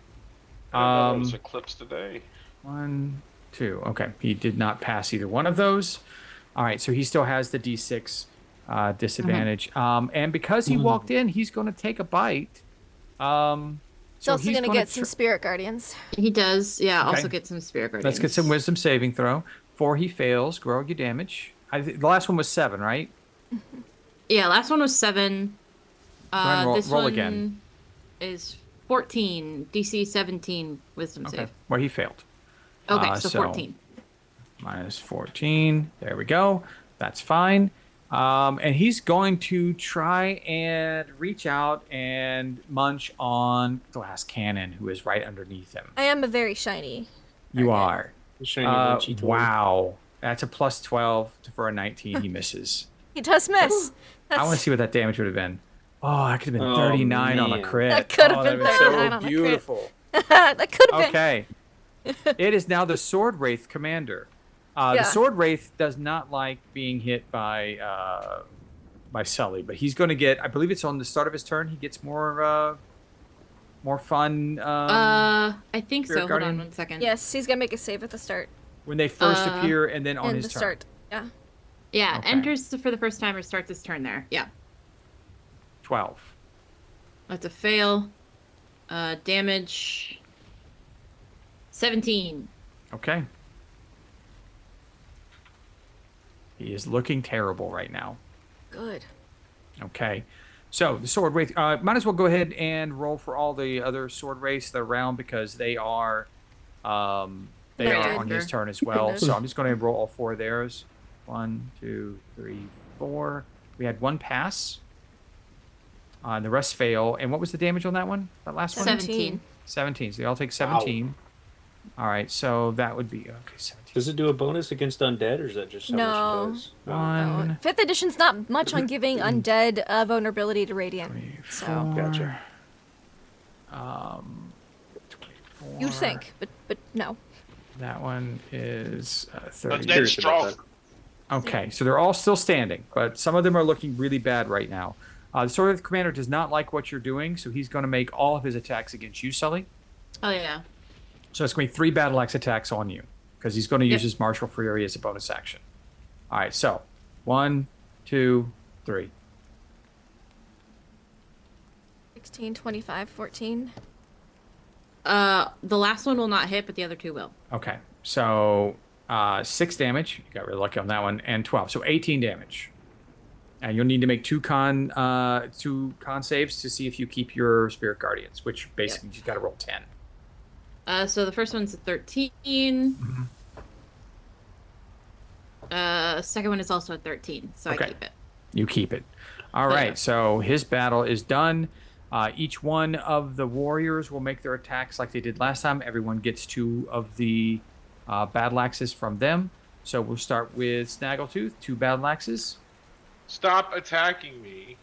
I don't know, there's eclipse today. 1, 2. Okay. He did not pass either one of those. All right. So he still has the D6 disadvantage. And because he walked in, he's going to take a bite. He's also going to get some spirit guardians. He does. Yeah. Okay. Also get some spirit guardians. Let's get some wisdom saving throw. 4, he fails. Grow your damage. The last one was 7, right? Yeah. Last one was 7. ahead and This roll one again. is 14. DC 17 wisdom Okay. save. Well, he failed. Okay, so so- 14. Minus 14. There we go. That's fine. And he's going to try and reach out and munch on Glass Cannon, who is right underneath him. I am a very shiny. You Okay. are. Shiny munchy toy. Wow. That's a plus 12 for a 19. He misses. He does miss. I want to That's, see what that damage would have been. Oh, that could have been Oh, 39 on a man. crit. That could have Oh, been that'd 39 on so a crit. beautiful. that could have been. Okay. It is now the Sword Wraith commander. The Yeah. Sword Wraith does not like being hit by Sully, but he's going to get. I believe it's on the start of his turn. He gets more fun. I think Spirit so. Guardian? Hold on one second. Yes, he's going to make a save at the start. when they first appear, and then on In his the turn. start. Yeah. Yeah. Okay. Enters for the first time or starts his turn there. Yeah. 12. That's a fail. Damage. 17. Okay. He is looking terrible right now. Good. Okay. So the Sword Wraith, might as well go ahead and roll for all the other Sword Wraiths that are around because they are on his turn as well. So I'm just going to roll all 4 of theirs. 1, 2, 3, 4. We had 1 pass. The rest fail. And what was the damage on that one? That last one? 17. 17. So they all take 17. All right. So that would be okay. 17. Does it do a bonus against undead, or is that just how No. much it does? Oh, 1, 5th edition's not much on giving undead vulnerability to radiant. 3, So 4. Gotcha. 24. you'd think, but no. That one is But 30. then curious about strong. Okay, so they're all still standing, but some of them are looking really bad right now. The Sword of the Commander does not like what you're doing, so he's going to make all of his attacks against you, Sully. Oh, yeah. So it's going to be 3 battle axe attacks on you, because he's going to use Yep. his Martial Fury as a bonus action. All right, so 1, 2, 3. 16, 25, 14. The last one will not hit, but the other 2 will. Okay, so 6 damage. You got really lucky on that one, and 12, so 18 damage. And you'll need to make 2 con saves to see if you keep your Spirit Guardians, which basically you got to roll 10. So the first one's a 13. Second one is also a 13, so Okay. I keep it. You keep it. All Yeah. right, so his battle is done. Each one of the warriors will make their attacks like they did last time. Everyone gets 2 of the battle axes from them. So we'll start with Snaggletooth, 2 battle axes. Stop attacking me.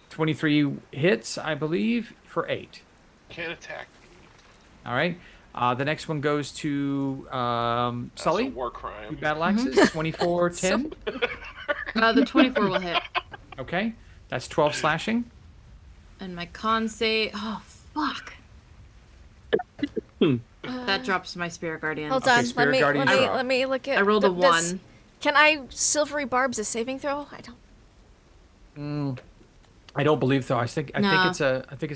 23 hits, I believe, for 8. Can't attack me. All right. The next one goes to That's Sully. a war 2 crime. battle axes, 24, 10. The 24 will hit. Okay. That's 12 slashing. And my con save. Oh, fuck. That drops my Spirit Guardian. Hold Okay, on. Spirit Let me Guardians are let me look at. I rolled a this. 1. Can I silvery barbs a saving throw? I don't. I don't believe so. I think No. it's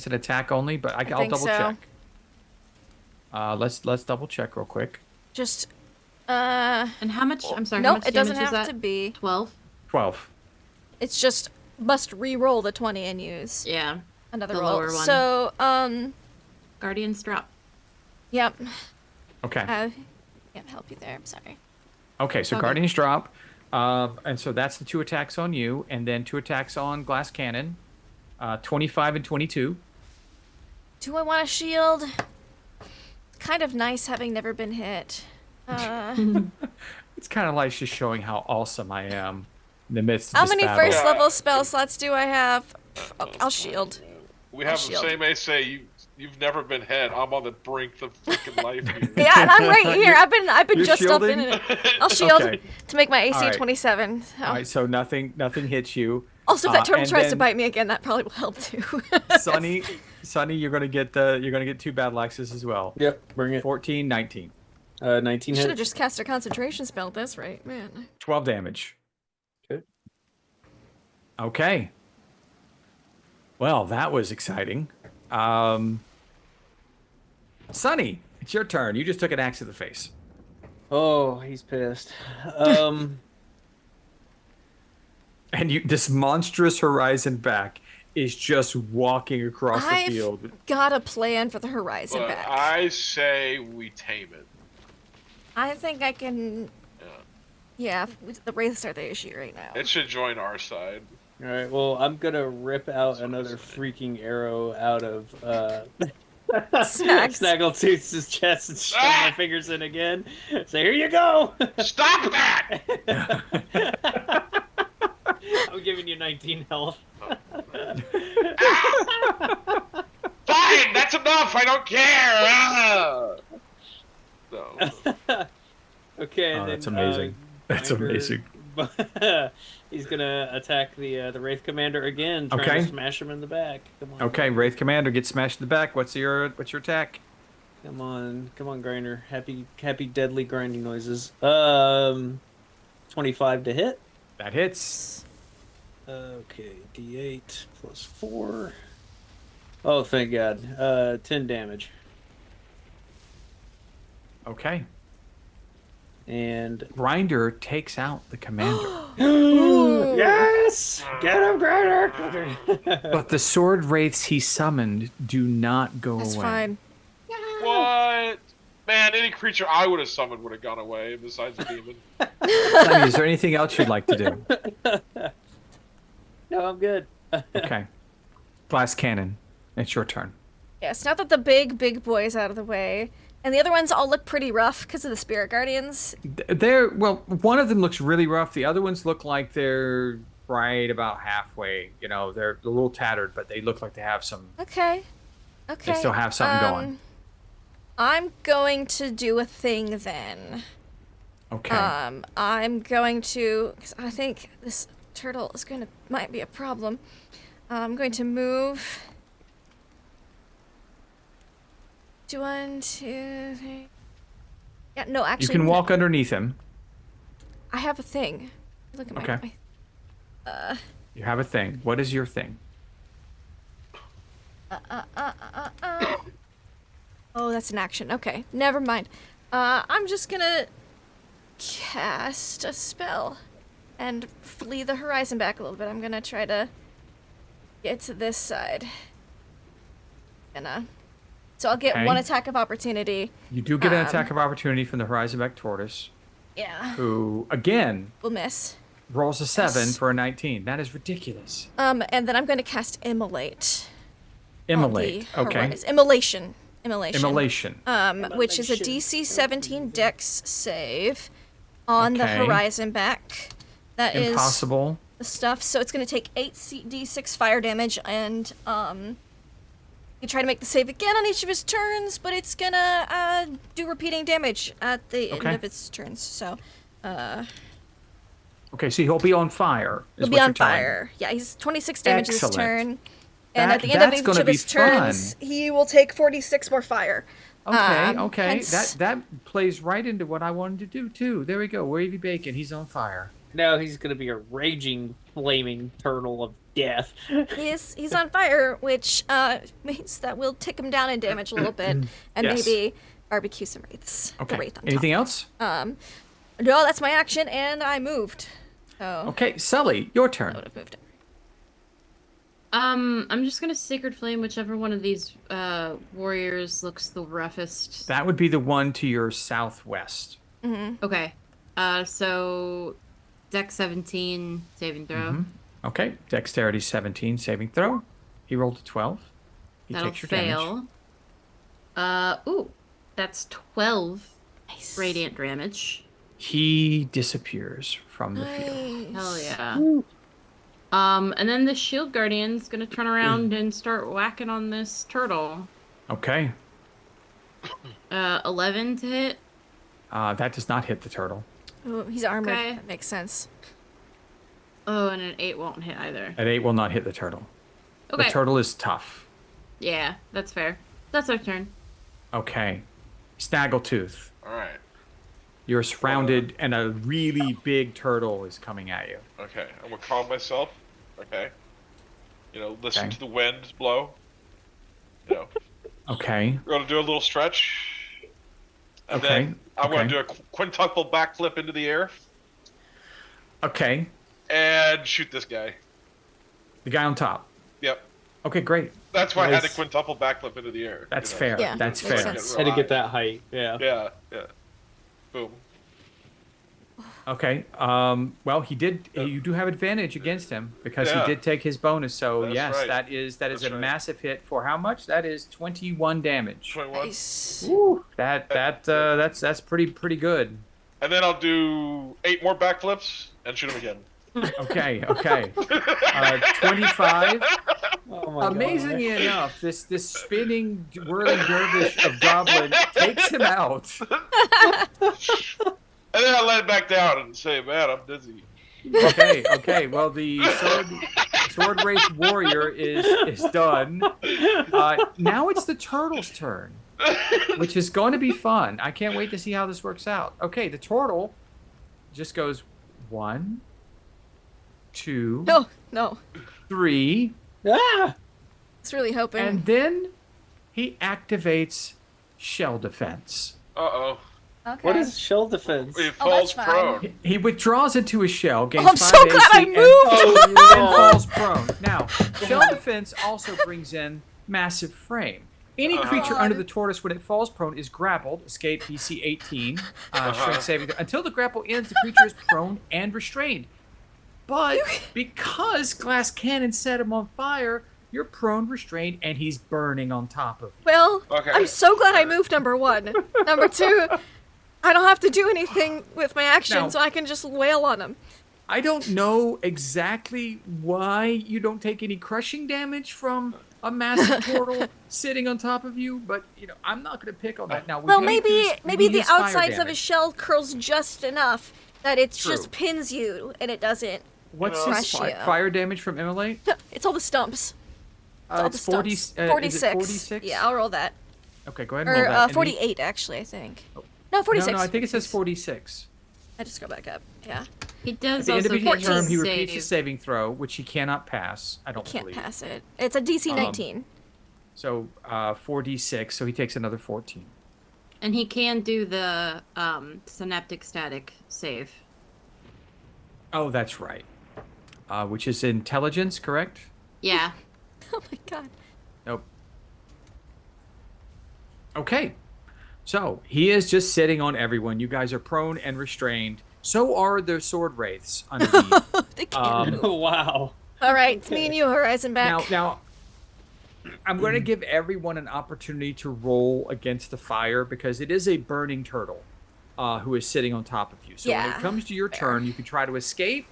an attack only, but I'll think double so. check. Let's double check real quick. Just And how much? I'm sorry. how Nope, much it doesn't damage was have that? to be. 12. 12. It's just must re-roll the 20 and use Yeah. another the roll. lower one. So, Guardians drop. yep. Okay. Can't help you there. I'm sorry. Okay, so Okay. Guardians drop. And so that's the 2 attacks on you, and then 2 attacks on Glass Cannon. 25 and 22. Do I want a shield? Kind of nice having never been hit. It's kind of like just showing how awesome I am in the midst of How this many battle. first level spell slots do I have? I'll shield. We have the shield. same ace say you've never been hit. I'm on the brink of freaking life here. Yeah, and I'm right here. I've been You're just up in shielding? it. I'll shield Okay. to make my AC All right. 27. So. All right, so nothing hits you. Also, if that turtle and tries to then- bite me again, that probably will help too. Sonny, you're gonna get 2 battle axes as well. Yep, bring it. 14, 19. 19 Should have hits. just cast a concentration spell at this rate, man. 12 damage. Okay. Okay. Well, that was exciting. Sonny, it's your turn. You just took an axe to the face. Oh, he's pissed. And this monstrous horizon back is just walking across the I've field. got a plan for the horizon But back. I say we tame it. I think I can. Yeah. Yeah, the wraiths are the issue right now. It should join our side. All right, well, I'm gonna rip out another freaking arrow out of Snags. Snaggletooth's chest and shove my fingers in again. So here you go. Stop that! I'm giving you 19 health. Fine, that's enough. I don't care. No. Okay. Oh, and that's then, amazing. That's Grinder- amazing. He's gonna attack the Wraith Commander again, trying Okay. to smash him in the back. Come on. Okay, Wraith Commander gets smashed in the back. What's your attack? Come on, Grinder. Happy deadly grinding noises. 25 to hit. That hits. Okay, D8 plus 4. Oh, thank God. 10 damage. Okay. And Grinder takes out the commander. yes! Get him, Grinder! But the sword wraiths he summoned do not go That's away. fine. What? Man, any creature I would have summoned would have gone away besides the demon. Sonny, is there anything else you'd like to do? No, I'm good. Okay. Glass Cannon, it's your turn. Yes, now that the big boy's out of the way, and the other ones all look pretty rough because of the spirit guardians. One of them looks really rough. The other ones look like they're right about halfway. You know, they're a little tattered, but they look like they have some. Okay. They still have something going. I'm going to do a thing then. Okay. I'm going to, because I think this turtle might be a problem. I'm going to move. 1, 2, 3. Yeah, no, actually. You can walk underneath him. I have a thing. Look at my. Okay. You have a thing. What is your thing? Oh, that's an action. Okay, never mind. I'm just gonna cast a spell and flee the horizon back a little bit. I'm gonna try to get to this side. So I'll get Okay. 1 attack of opportunity. You do get an attack of opportunity from the Horizon Back Tortoise, Yeah, who, again, we'll miss. rolls a 7 Yes. for a 19. That is ridiculous. And then I'm gonna cast Immolate. on Immolate. the Okay. horizon. Immolation. Immolation. Which is a DC 17 Dex save on the Okay. horizon back. That is Impossible. the stuff. So it's going to take 8d6 fire damage, and you try to make the save again on each of his turns, but it's gonna do repeating damage at the end Okay. of its turns. So Okay, so he'll be on fire. is he'll be what on you're telling me. fire. Yeah, he's 26 damage this Excellent. turn. And at the end of That's each gonna of be his turns, fun. he will take 46 more fire. Okay. hence- That plays right into what I wanted to do too. There we go. Wavy Bacon. He's on fire. Now he's gonna be a raging, flaming turtle of death. He's on fire, which means that we'll tick him down in damage a little bit, and Yes. maybe barbecue some wraiths. The Okay. wraith on Anything top. else? No, that's my action, and I moved. So Okay, Sully, your I turn. would have moved it. I'm just gonna Sacred Flame whichever one of these warriors looks the roughest. That would be the one to your southwest. Okay. So Dex 17 saving throw. Mhm. Okay, dexterity 17 saving throw. He rolled a 12. He That'll takes your damage. fail. Ooh, that's 12 Nice. radiant damage. He disappears from the field. Nice. Hell yeah. And then the shield guardian's gonna turn around and start whacking on this turtle. Okay, 11 to hit. that does not hit the turtle. Oh, he's armored. Okay. That makes sense. Oh, and an 8 won't hit either. An 8 will not hit the turtle. Okay. The turtle is tough. Yeah, that's fair. That's our turn. Okay, Snaggletooth, All right. you're surrounded, and a really big turtle is coming at you. Okay. I'm gonna calm myself. Okay. Listen Okay. to the wind blow. Okay, We're gonna do a little stretch. And Okay, then I'm gonna okay. do a quintuple backflip into the air okay, and shoot this guy. the guy on top. Yep. Okay, great. That's why I had a Nice. quintuple backflip into the air. That's fair. Yeah, That's makes fair. sense. Had to get that height. Yeah. Yeah. Yeah. Boom. Okay. Well, he did. You do have advantage against him because Yeah. he did take his bonus. So That's yes, right. that is That's a right. massive hit for how much? That is 21 damage. 21. Nice. Woo. That's pretty good. And then I'll do 8 more backflips and shoot him again. Okay. 25. Oh my Amazingly enough, this spinning whirling dervish of goblin takes him out. And then I let it back down and say, man, I'm dizzy. Okay. Well, the sword wraith warrior is done. Now it's the turtle's turn, which is going to be fun. I can't wait to see how this works out. Okay, the turtle just goes 1, 2, No. 3, Ah! It's really hoping. and then he activates shell defense. Uh-oh. Okay. What is shell defense? He Oh, falls that's fine. prone. He withdraws into his shell, gains I'm 5 so glad I AC, moved! and Oh falls prone. Now, shell defense also brings in massive frame. Any creature God. under the tortoise when it falls prone is grappled, escape DC 18, strength saving. Until the grapple ends, the creature is prone and restrained. But because glass cannon set him on fire, you're prone, restrained, and he's burning on top of you. Well, Okay. I'm so glad I moved number 1. Number 2, I don't have to do anything with my action, Now- so I can just wail on him. I don't know exactly why you don't take any crushing damage from a massive turtle sitting on top of you, but I'm not going to pick on that now. Well, we maybe use the fire outsides of damage. his shell curls just enough that it True. just pins you and it doesn't. What's No. his Crush you. fire damage from immolate? It's all the stumps. It's all It's the 40. stumps. 46. Is it 46? Yeah, I'll roll that. Okay, go ahead and roll Or that. And 48, actually, I think. Oh. No, 46. No, I think it says 46. I just go back up. Yeah. He At does the end also of each get turn, his he repeats save. his saving throw, which he cannot pass. I don't Can't believe. pass it. It's a DC 19. So 4d6, so he takes another 14. And he can do the synaptic static save. Oh, that's right. Which is intelligence, correct? Yeah. Oh my god. Nope. Okay. So he is just sitting on everyone. You guys are prone and restrained. So are the sword wraiths underneath. They can't move. Wow. All right, it's me and you, Horizon back. Now, I'm going to give everyone an opportunity to roll against the fire because it is a burning turtle who is sitting on top of you. So when Yeah, it comes to your turn, you can try to escape,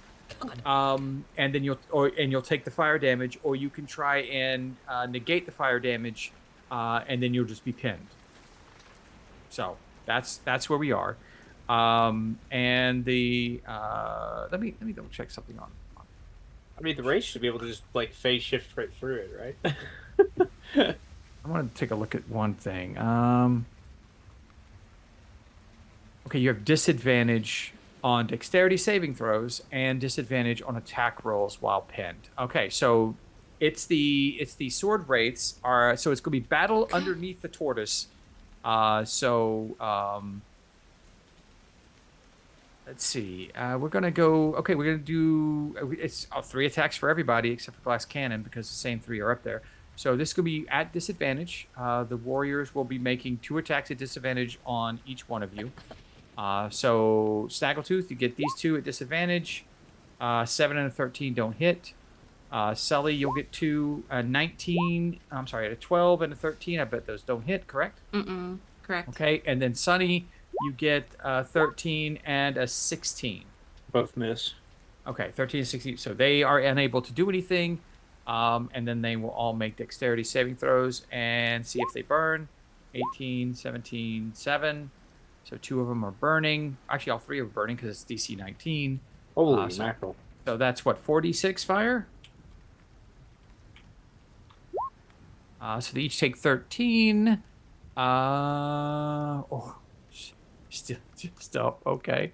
and then you'll take the fire damage, or you can try and negate the fire damage, and then you'll just be pinned. So that's where we are. And the let me double check something on. I mean, the race should be able to just phase shift right through it, right? I want to take a look at one thing. Okay, you have disadvantage on dexterity saving throws and disadvantage on attack rolls while pinned. Okay, so it's the sword wraiths are so it's going to be battle underneath the tortoise Let's see. We're gonna go. Okay, we're gonna do. It's 3 attacks for everybody except for glass cannon because the same 3 are up there. So this is gonna be at disadvantage. The warriors will be making 2 attacks at disadvantage on each one of you. So Snaggletooth, you get these 2 at disadvantage. 7 and a 13 don't hit. Sully, you'll get 2. 19. I'm sorry, a 12 and a 13. I bet those don't hit. Correct? Correct. Okay, and then Sunny, you get 13 and a 16. Both miss. Okay, 13 and 16. So they are unable to do anything. And then they will all make dexterity saving throws and see if they burn. 18, 17, 7. So 2 of them are burning. Actually, all 3 are burning because it's DC 19. Holy mackerel. So that's what, 46 fire? So they each take 13. Still okay.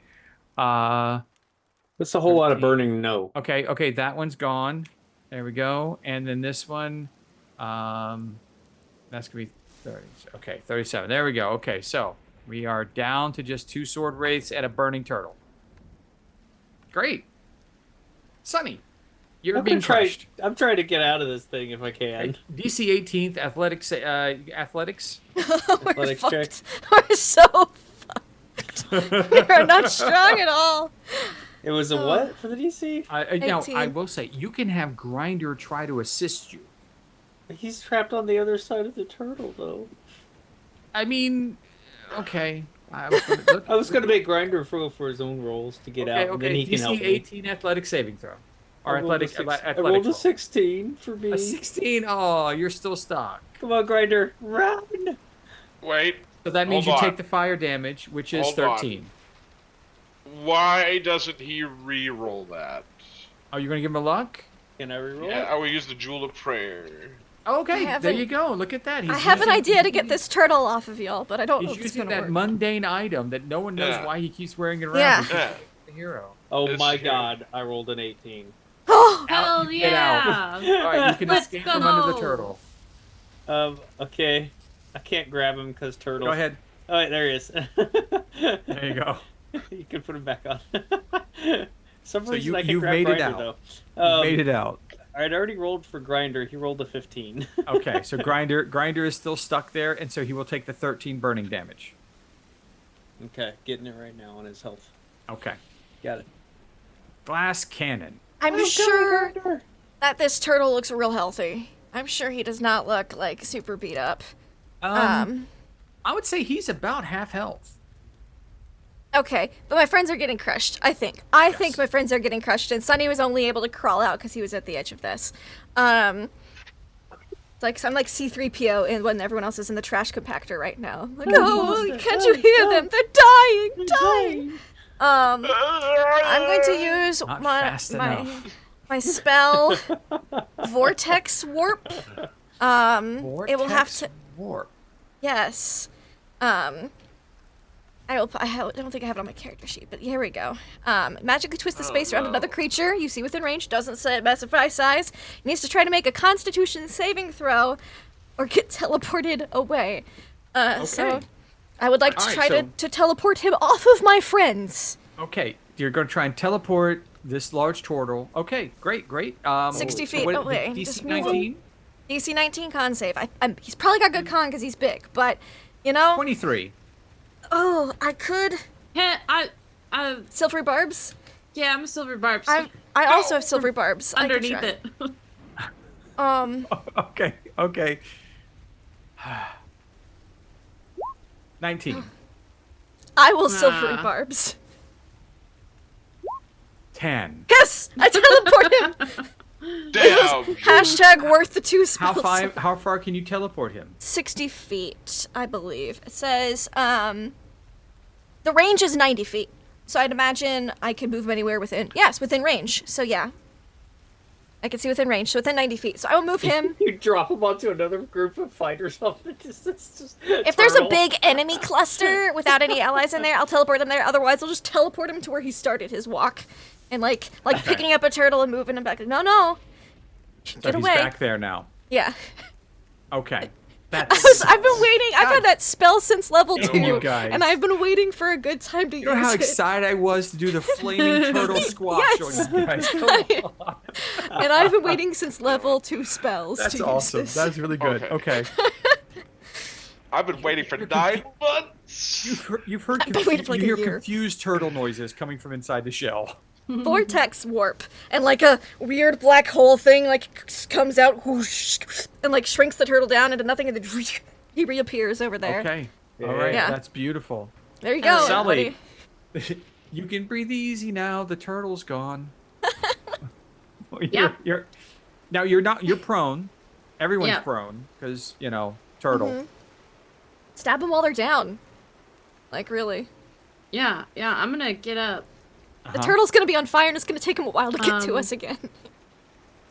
That's a whole lot of burning. No. Okay, that one's gone. There we go. And then this one, that's gonna be 30. Okay, 37. There we go. Okay, so we are down to just 2 sword wraiths and a burning turtle. Great. Sunny, you're being crushed. I'm trying to get out of this thing if I can. Okay. DC 18th athletics. Athletics. Athletics check. We're so fucked. We are not strong at all. It was a what for the DC? Now, 18. I will say, you can have Grinder try to assist you. He's trapped on the other side of the turtle, though. I mean, okay. I was going to make Grinder throw for his own rolls to get out, and then he can help me. DC 18 athletic saving throw. Or athletic I rolled a roll. 16 for me. A 16? Oh, you're still stuck. Come on, Grinder. Run! Wait. So that means Hold you on. take the fire damage, which is Hold on. 13. Why doesn't he re-roll that? Oh, you're going to give him a luck? Can I reroll Yeah, it? I will use the Jewel of Prayer. Okay, I there haven't- you go. Look at that. I have an idea to get this turtle off of y'all, but I don't know He's if it's using gonna that work. mundane item that no one knows Yeah. why he keeps wearing it around. Yeah. because Yeah. he's the hero. Oh It's my here. god, I rolled an 18. Oh, Hell Get out. yeah! All right, you can Let's escape from under the go. turtle. Okay. I can't grab him because turtle. Go ahead. Oh, wait, there he is. There you go. You can put him back on. Some So reason I can't you've grab made it Grinder, out. though. You made it out. I'd already rolled for Grinder. He rolled a 15. Okay, so Grinder is still stuck there, and so he will take the 13 burning damage. Okay, getting it right now on his health. Okay. Got it. Glass cannon. I'm sure Grinder. that this turtle looks real healthy. I'm sure he does not look like super beat up. I would say he's about half health. Okay, but my friends are getting crushed, I think. I think my friends are getting crushed, and Sunny was only able to crawl out because he was at the edge of this. It's like, so I'm like C-3PO and when everyone else is in the trash compactor right now. Like, oh, can't you hear them? They're dying. I'm going to use Not fast enough. my spell, Vortex Warp. It will have to... Warp. Yes. I don't think I have it on my character sheet, but here we go. Magically twist the space around another creature you see within range. Doesn't specify size. Needs to try to make a Constitution saving throw, or get teleported away. So, I would like to All try right, to teleport him off of my friends. Okay, you're going to try and teleport this large turtle. Okay, great. 60 so feet what- away. DC Just move 19? DC 19 con save. He's probably got good con because he's big, but you know. 23. Oh, I could Yeah, silvery barbs. yeah, I'm a silver barbs. I also have silvery barbs. I could underneath try. it. Okay. 19. I will silvery barbs. 10. Yes, I teleport him. Damn! Hashtag worth the 2 spells. How far can you teleport him? 60 feet, I believe. It says, the range is 90 feet. So I'd imagine I could move him anywhere within, within range. So yeah. I can see within range, so within 90 feet. So I will move him. You drop him onto another group of fighters off the distance. If there's a big enemy cluster without any allies in there, I'll teleport him there. Otherwise, I'll just teleport him to where he started his walk. And like picking up a turtle and moving him back. No. So Get he's away. back there now. Yeah. Okay. I've been waiting. I've had that spell since level Damn 2, you guys. and I've been waiting for a good time to You know use how it. excited I was to do the flaming turtle squash Yes. on you guys. Come on. And I've been waiting since level 2 spells That's to awesome. use this. That's really good. Okay. I've been waiting for 9 months. You've heard I've been waiting for like you a hear year. confused turtle noises coming from inside the shell. Vortex warp, and like a weird black hole thing comes out whoosh, and like shrinks the turtle down into nothing, and then he reappears over there. Okay. All right. Yeah. That's beautiful. There you go, Sully. everybody. You can breathe easy now. The turtle's gone. Yeah. You're prone. Everyone's Yeah. prone because turtle. Mhm. Stab them while they're down. Like really. Yeah, I'm gonna get up. The turtle's gonna be on fire, and it's gonna take him a while to get to us again.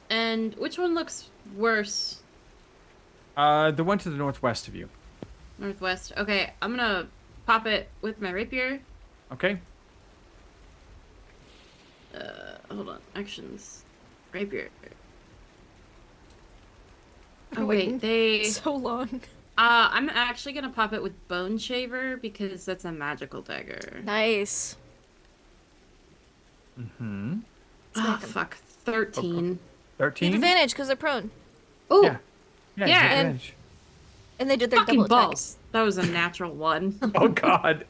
And which one looks worse? The one to the northwest of you. Northwest. Okay, I'm gonna pop it with my rapier. Okay. Hold on. Actions. Rapier. I'm Oh waiting wait, they. so long. I'm actually gonna pop it with Bone Shaver because that's a magical dagger. Nice. Mm-hmm. Oh fuck. 13. You have 13. advantage because they're prone, Oh, Yeah. Yeah. Yeah, it's and- advantage. and they did their fucking double attack. balls. That was a natural one. Oh God.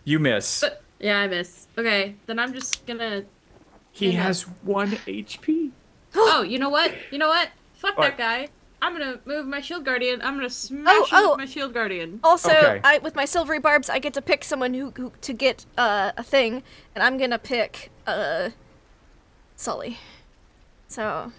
You miss. But yeah, I miss. Okay, then I'm just gonna. He Yeah. has 1 HP. Oh, you know what? Fuck What? that guy. I'm gonna move my shield guardian. I'm gonna smash him oh. with my shield guardian. Also, Okay. with my silvery barbs, I get to pick someone who to get a thing, and I'm gonna pick Sully. So,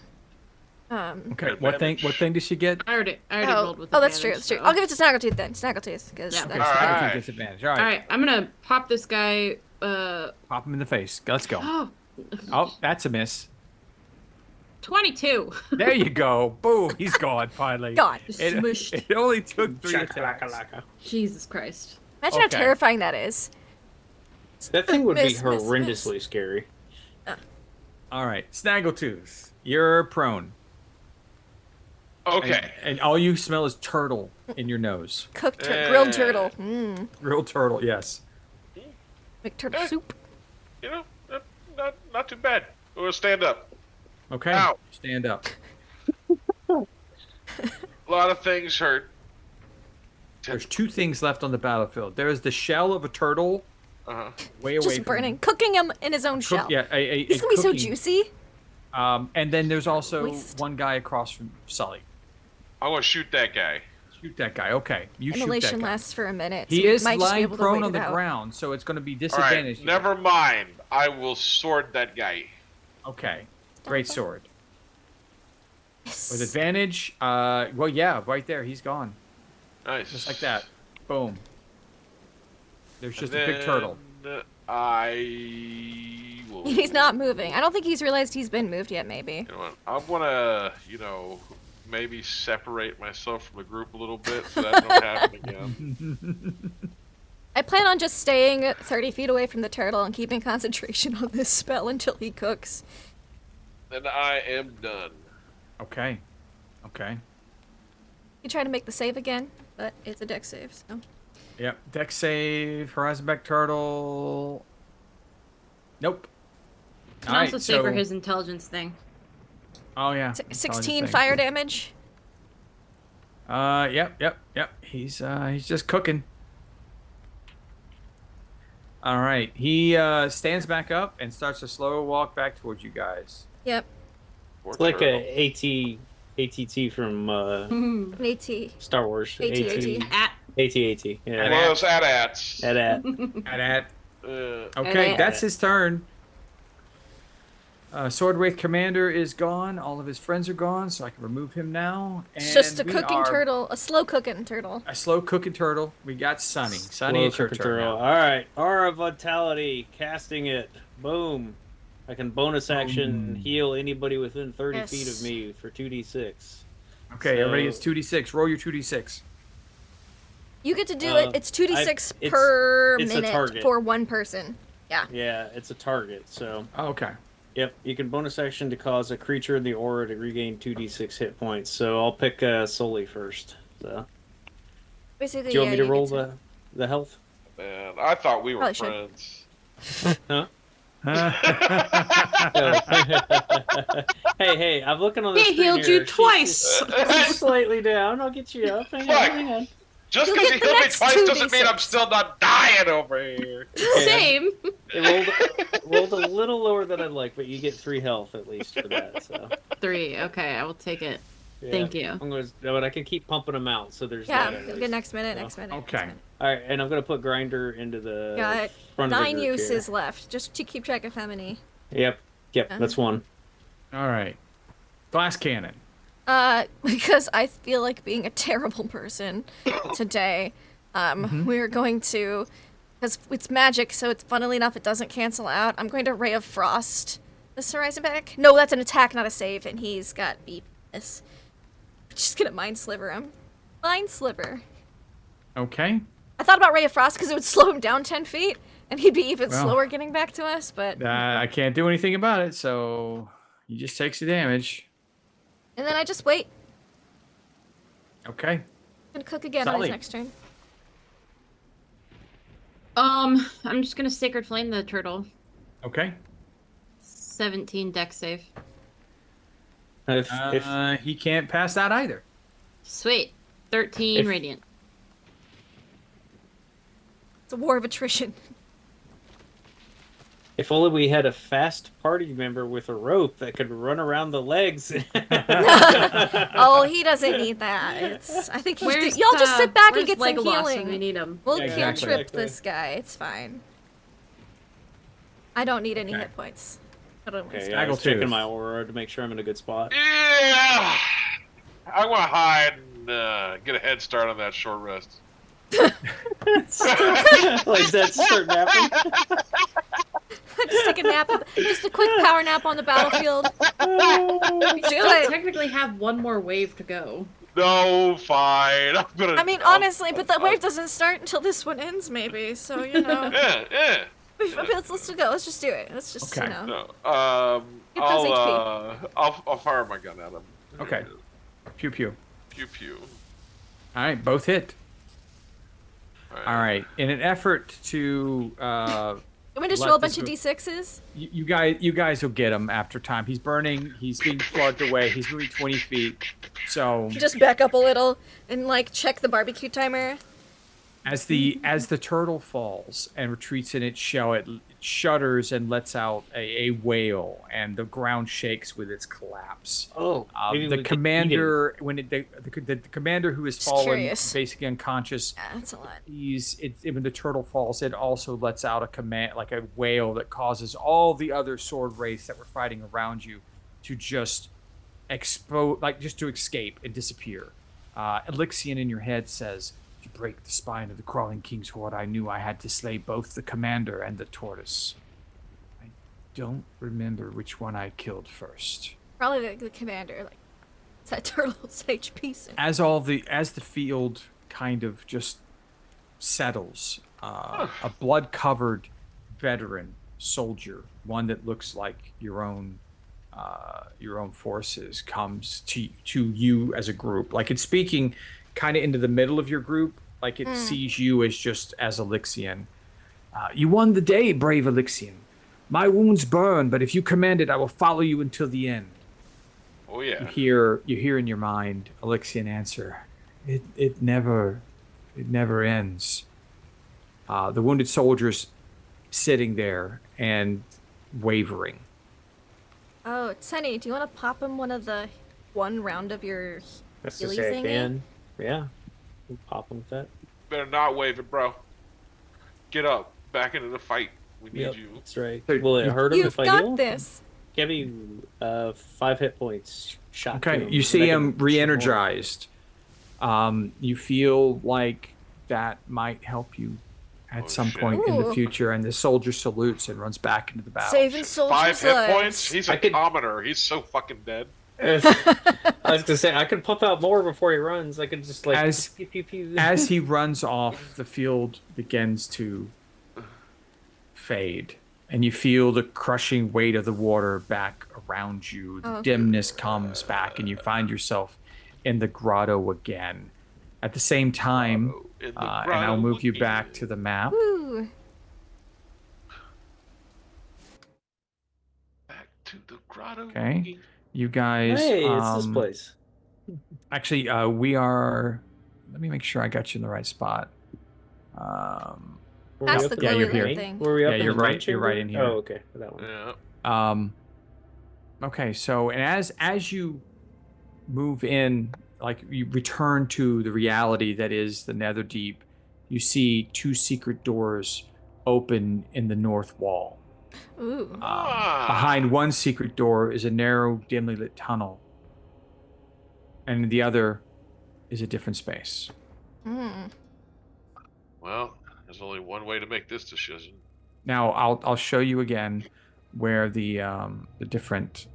Okay. What thing did she get? I already rolled with that's true. advantage, That's true. so- I'll give it to Snaggletooth then. Snaggletooth, because Yeah. Okay, that's so Alright. Snaggletooth gets advantage. All right. All right, I'm gonna pop this guy. Pop him in the face. Let's go. Oh, Oh, that's a miss. 22. There you go. Boom. He's gone finally. gone. Smushed. It only took 3 attacks. Jesus Christ. Imagine how Okay. terrifying that is. That thing would be Miss. horrendously scary. All right. Snaggletooth, you're prone. Okay. And all you smell is turtle in your nose. Cooked grilled turtle. Mmm. Real turtle, yes. Make turtle soup. You know, not too bad. We'll stand up. Okay. Ow. Stand up. A lot of things hurt. There's 2 things left on the battlefield. There is the shell of a turtle, Uh-huh. way away Just from burning. Cooking him in his own Cook, shell. yeah, He's gonna be so cooking- juicy. And then there's also Moist. one guy across from Sully. I want to shoot that guy. Shoot that guy. Okay, you shoot Immolation that guy. lasts for a minute. He so we is might just be lying able to prone wait on it the out. ground, so it's going to be All disadvantage. right, never mind. I will sword that guy. Okay, great sword. Yes. With advantage, well, yeah, right there, he's gone. Nice. Just like that. Boom. There's just And a big turtle. then I will. He's not moving. I don't think he's realized he's been moved yet, maybe. You know what? I want to, maybe separate myself from the group a little bit so that don't happen again. I plan on just staying 30 feet away from the turtle and keeping concentration on this spell until he cooks. Then I am done. Okay. Okay. You try to make the save again, but it's a dex save, so. Yep. Deck save, Horizon Back Turtle. Nope. Can also savor his intelligence thing. Oh, yeah. 16 fire damage. Yep. He's just cooking. All right. He stands back up and starts a slow walk back towards you guys. Yep. Poor It's like turtle. a ATT from An AT. Star Wars. AT. At AT. Yeah. One of those AT-ATs. At. Okay, At- that's his turn. Sword Wraith Commander is gone. All of his friends are gone, so I can remove him now. And It's just a we cooking are turtle. A slow cooking turtle. A slow cooking turtle. We got Sunny. Sunny, it's your turn now. All right. Aura Vitality. Casting it. Boom. I can bonus action heal anybody within 30 feet of me for 2d6. Okay, everybody gets So- 2d6. Roll your 2d6. You get to do it. It's 2d6 per it's a minute target. for one person. Yeah. Yeah, it's a target. So, Oh, okay. yep. You can bonus action to cause a creature in the aura to regain 2d6 hit points. So I'll pick Sully first. So. Basically, Do you want me to roll get the health? Man, I thought we were Probably should. friends. Huh? hey, I'm looking on the He screen healed here. you twice. She's slightly down. I'll get you up. Hang on. Just You'll because get he the healed me next twice doesn't mean 2d6. I'm still not dying over here. Same. It rolled a little lower than I'd like, but you get 3 health at least for that. So 3. Okay, I will take it. yeah. Thank you. But I can keep pumping them out, so there's Yeah, that at you'll least. get next minute. So- Next minute. Okay. Next minute. All right, and I'm gonna put Grinder into the Got front of the 9 group uses here. left, just to keep track of how many. Yep, that's one. All right. Glass cannon. Because I feel like being a terrible person today. We're going to, because it's magic, so it's funnily enough it doesn't cancel out. I'm going to Ray of Frost this Horizon back. No, that's an attack, not a save, and he's got weakness. Just gonna Mind Sliver him. Mind Sliver. Okay. I thought about Ray of Frost because it would slow him down 10 feet, and he'd be even Well. slower getting back to us, but... I can't do anything about it, so he just takes the damage. And then I just wait. Okay. And cook again on Sully. his next turn. I'm just gonna Sacred Flame the turtle. Okay. 17 dex save. If He can't pass that either. Sweet. 13 If- radiant. It's a war of attrition. If only we had a fast party member with a rope that could run around the legs. Oh, he doesn't need that. I think he's... Where's Y'all just sit back and where's get some Legolas when we healing. need him? We'll Yeah, cantrip exactly. this guy. It's fine. I don't need any Okay. hit points. I don't waste Okay, I was Snaggletooth. checking my aura to make sure I'm in a good spot. Yeah! I want to hide and get a head start on that short rest. Like that start napping. Just take a nap. Just a quick power nap on the battlefield. Do Still it. technically have one more wave to go. No, fine. I'm gonna. I mean, honestly, but the wave doesn't start until this one ends, maybe. So, you know. Yeah. Let's go. Let's just do it. Let's just, Okay. you know. No. Get those I'll fire my gun at him. Okay. Pew pew. Pew pew. All right, both hit. All right. In an effort to You want me to just Let roll a this bunch of go- D6s? you guys will get him after time. He's burning. He's being plugged away. He's moving 20 feet. So Just back up a little and, like, check the barbecue timer. as the turtle falls and retreats in its shell, it shudders and lets out a wail, and the ground shakes with its collapse. Oh, maybe The we could commander, the commander who has Just fallen, curious. basically unconscious, Yeah, that's a lot. when the turtle falls, it also lets out a wail that causes all the other sword wraiths that were fighting around you to just to escape and disappear. Elixion in your head says, "To break the spine of the crawling king's horde, I knew I had to slay both the commander and the tortoise. I don't remember which one I killed first." Probably the commander. Like, it's that turtle's HP soon. As the field kind of just settles, a blood-covered veteran soldier, one that looks like your own forces, comes to you as a group. Like, it's speaking kind of into the middle of your group, like it sees you as Elixion. "You won the day, brave Elixion. My wounds burn, but if you command it, I will follow you until the end." Oh yeah. You hear in your mind Elixion answer, It never ends." The wounded soldier's sitting there and wavering. Oh, Tenny, do you want to pop him one round of your That's to healy say I thingy? can. Yeah. We'll pop him with that. Better not wave it, bro. Get up. Back into the fight. We need Yep, you. that's right. So Will it hurt him You've if I got heal? this. Give me 5 hit points. Shot. to Okay, him, you and see I can him shoot more. re-energized. You feel like that might help you at Oh, some shit. point in the Ooh. future, and the soldier salutes and runs back into the battle. Saving soldiers' 5 hit lives. points? He's a I could- commoner. He's so fucking dead. I was gonna say I could pump out more before he runs. I could just like As- pew, pew, pew. As he runs off, the field begins to fade, and you feel the crushing weight of the water back around you. The Oh. dimness comes back, and you find yourself in the grotto again. At the same time, In the and I'll move you back to the map. Woo. Back to the grotto. Okay. You guys. Hey, it's this place. Actually, we are. Let me make sure I got you in the right spot. Were we That's up the in Yeah, you're glowy here. light thing. Were we up Yeah, in you're the main right. You're right chamber? in here. Oh, okay, for that one. Yeah. Okay, so and as you move in, like you return to the reality that is the Netherdeep, you see two secret doors open in the north wall. Ooh. Behind one secret door is a narrow, dimly lit tunnel, and the other is a different space. Mm. Well, there's only one way to make this decision. Now I'll show you again where the different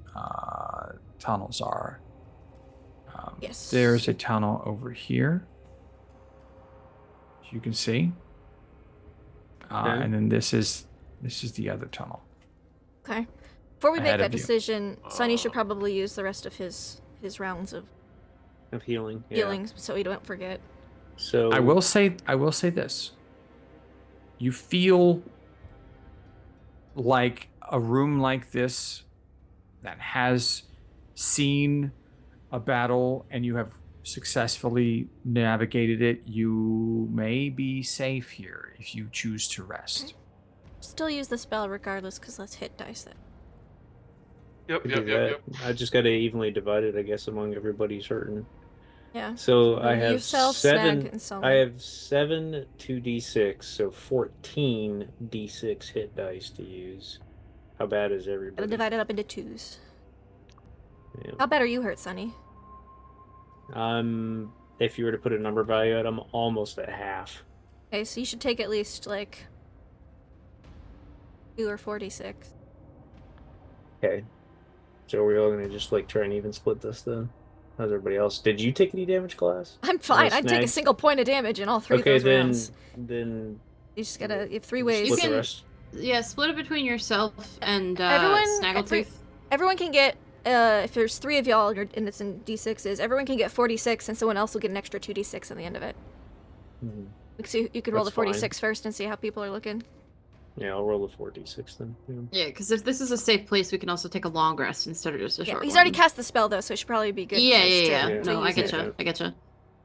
tunnels are. Yes. There's a tunnel over here, as you can see, Okay. and then this is the other tunnel. Okay. Before we make Ahead that of you. decision, Sonny should probably use the rest of his rounds of Of healing. Yeah. healing so we don't forget. So I will say this. You feel like a room like this that has seen a battle and you have successfully navigated it, you may be safe here if you choose to rest. Still use the spell regardless, because let's hit dice that. Yep, do yep, that. yep, yep. I just got to evenly divide it, I guess, among everybody's hurting. Yeah. So I You have yourself, Snag, seven. and so I on. have 7 2d6, so 14 d6 hit dice to use. How bad is Gotta everybody? divide it up into twos. Yeah. How bad are you hurt, Sonny? If you were to put a number value at, I'm almost at half. Okay, so you should take at least like 2 or 46. Okay. So we're all gonna just like try and even split this then. How's everybody else? Did you take any damage, class? I'm fine. I'd take a Snag? single point of damage in all three Okay, of those rounds. then You just gotta. You have 3 ways. split can- the rest. Yeah, split it between yourself and Everyone- Snaggletooth. Everyone can get. If there's 3 of y'all and it's in d6s, everyone can get 46, and someone else will get an extra 2d6 on the end of it. Mhm. So you could roll That's the 46 first and see how people are looking. Yeah, I'll roll the 4d6 then. Yeah. Yeah, because if this is a safe place, we can also take a long rest instead of just a Yeah, short he's one. already cast the spell though, so it should probably be good. Yeah, place yeah, to- yeah. Yeah. to No, I use it. getcha. I getcha.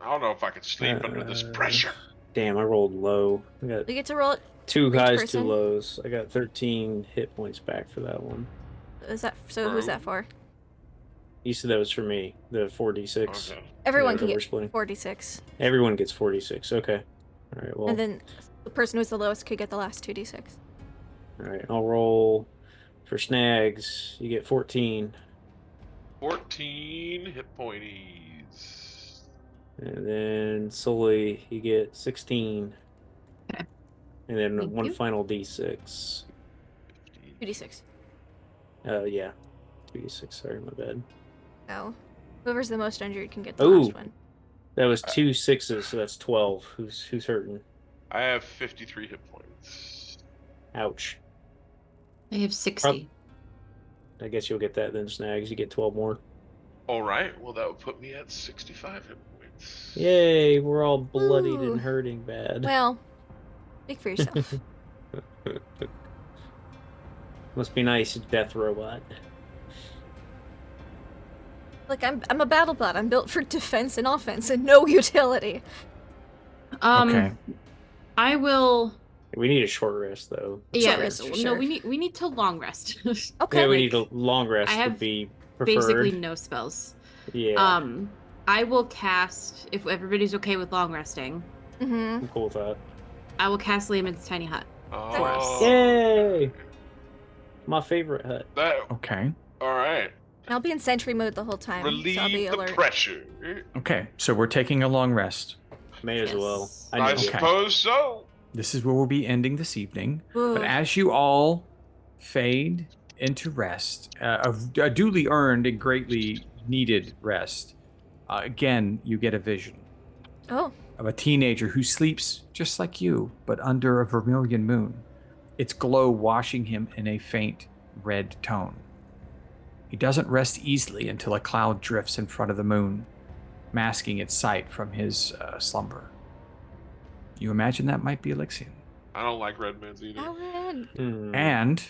I don't know if I can sleep under this pressure. Damn, I rolled low. I got We get to roll it. 2 for each highs, person. 2 lows. I got 13 hit points back for that one. Is that so? Who's that for? You said that was for me, the 4d6. Okay. Everyone Yeah, can we're get splitting. 46, Everyone gets 46. Okay. All right. Well. and then the person who's the lowest could get the last 2d6. All right. I'll roll for snags. You get 14, 14 hit pointies. and then Sully, you get 16. Okay. And then Thank one you. final d6. 2d6. Yeah. 2d6. Sorry, my bad. Oh, whoever's the most injured can get the Ooh. last one. That was 2 6s, so that's 12. Who's hurting? I have 53 hit points. Ouch. I have 60. I guess you'll get that then, snags. You get 12 more. All right, well, that would put me at 65 hit points. Yay! We're all bloodied Ooh. and hurting bad. Well, speak for yourself. Must be nice, death robot. Look, I'm a battle bot. I'm built for defense and offense and no utility. Okay. I will. We need a short rest though. Short Yeah, rest for no, sure. we need to long rest. Okay. Yeah, we Like, need a long rest. I have would be preferred. Basically, no spells. Yeah. I will cast if everybody's okay with long resting. Mm-hmm. I'm cool with that. I will cast Lehman's tiny hut. Oh, Yay! My favorite hut. That, Okay. all right. I'll be in sentry mode the whole time, Relieve so I'll be the alert. pressure. Okay. So we're taking a long rest. May as well. Yes. I I need it. suppose so. This is where we'll be ending this evening. Ooh. But as you all fade into rest, a duly earned and greatly needed rest, again, you get a vision Oh, of a teenager who sleeps just like you, but under a vermilion moon, its glow washing him in a faint red tone. He doesn't rest easily until a cloud drifts in front of the moon, masking its sight from his slumber. You imagine that might be Elixion. I don't like red moons either. Alan. And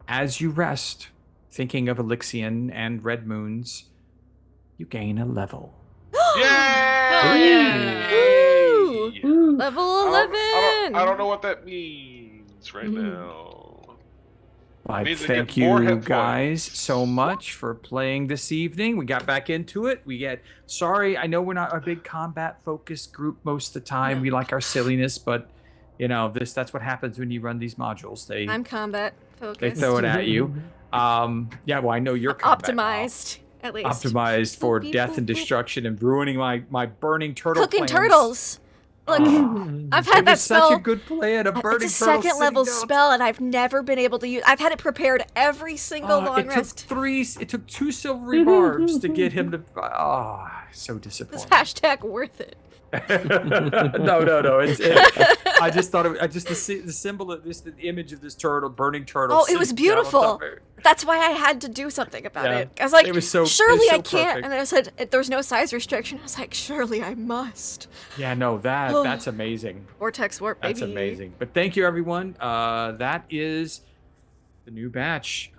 as you rest, thinking of Elixion and red moons, you gain a level. Yay! Hell yeah! Woo! Level 11. I don't know what that means right now. I Means I thank get more you hit guys points. so much for playing this evening. We got back into it. Sorry, I know we're not a big combat focused group most of the time. We like our silliness, but that's what happens when you run these modules. I'm combat They focused. throw it at you. Well, I know you're combat optimized, at least. optimized for Boop, beep, death boop, and boop. destruction and ruining my burning turtle Cooking plans. turtles. Look, I've had It that was such spell. a good plan. A burning It's a turtle second level sitting down. spell, and I've never been able to use. I've had it prepared every single long It rest. took 2 silvery barbs to get him to. So This disappointing. hashtag worth it. No. I just thought the symbol of this, the image of this turtle, burning turtle. Oh, it was sitting down on top beautiful. of it. That's why I had to do something about Yeah. it. I was like, It was so- surely it was I so can't. perfect. And then I said, there's no size restriction. I was like, surely I must. Yeah, no, that's amazing. Vortex warp, baby. That's amazing. But thank you, everyone. That is the new batch.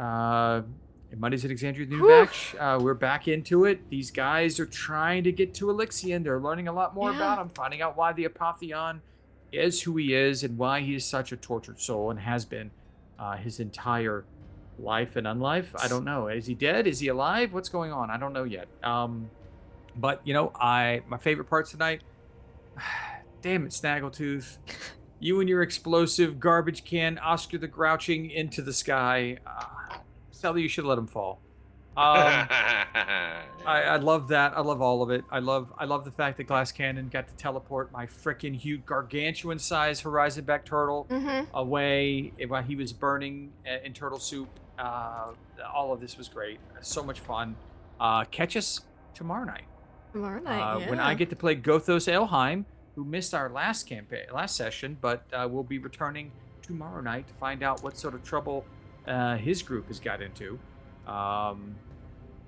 Mondays at Exandria, the new batch. We're back into it. These guys are trying to get to Elixion. They're learning a lot more about him, finding out why the Apotheon is who he is and why he is such a tortured soul and has been his entire life and unlife. I don't know. Is he dead? Is he alive? What's going on? I don't know yet. But my favorite parts tonight. Damn it, Snaggletooth. You and your explosive garbage can Oscar the Grouching into the sky. Sally, you should let him fall. I love that. I love all of it. I love the fact that Glass Cannon got to teleport my freaking huge gargantuan size horizon back turtle away while he was burning in turtle soup. All of this was great. So much fun. Catch us tomorrow night. Tomorrow night, When I get to play Gothos Elheim, who missed our last session, but will be returning tomorrow night to find out what sort of trouble his group has got into.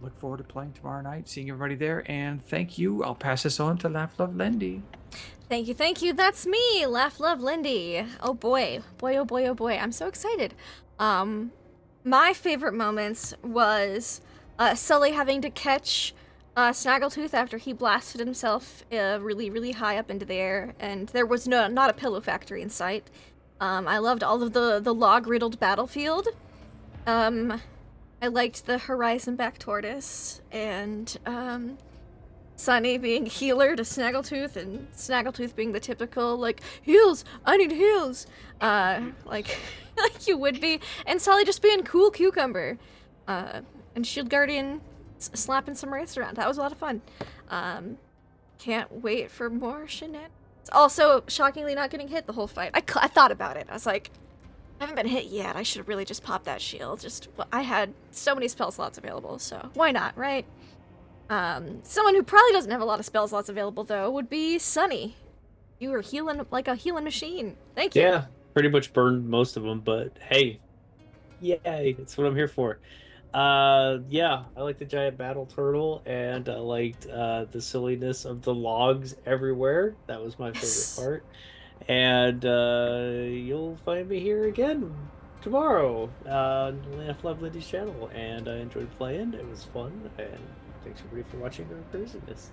Look forward to playing tomorrow night, seeing everybody there, and thank you. I'll pass this on to Laugh Love Lindy. Thank you. That's me, Laugh Love Lindy. Oh boy. I'm so excited. My favorite moments was Sully having to catch Snaggletooth after he blasted himself really, really high up into the air, and there was not a pillow factory in sight. I loved all of the log-riddled battlefield. I liked the Horizon back tortoise, and Sunny being healer to Snaggletooth, and Snaggletooth being the typical, like, heals! I need heals! Like you would be. And Sully just being cool cucumber. And Shield Guardian slapping some wraiths around. That was a lot of fun. Can't wait for more shenanigans. Also, shockingly not getting hit the whole fight. I thought about it. I was like, I haven't been hit yet. I should really just pop that shield. I had so many spell slots available, so why not, right? Someone who probably doesn't have a lot of spell slots available, though, would be Sunny. You were healing like a healing machine. Thank you. Yeah, pretty much burned most of them, but hey, yay, that's what I'm here for. Yeah, I like the giant battle turtle, and I liked the silliness of the logs everywhere. That was my favorite part. And you'll find me here again tomorrow on Laugh Love Lindy's channel. And I enjoyed playing. It was fun. And thanks everybody for watching our craziness.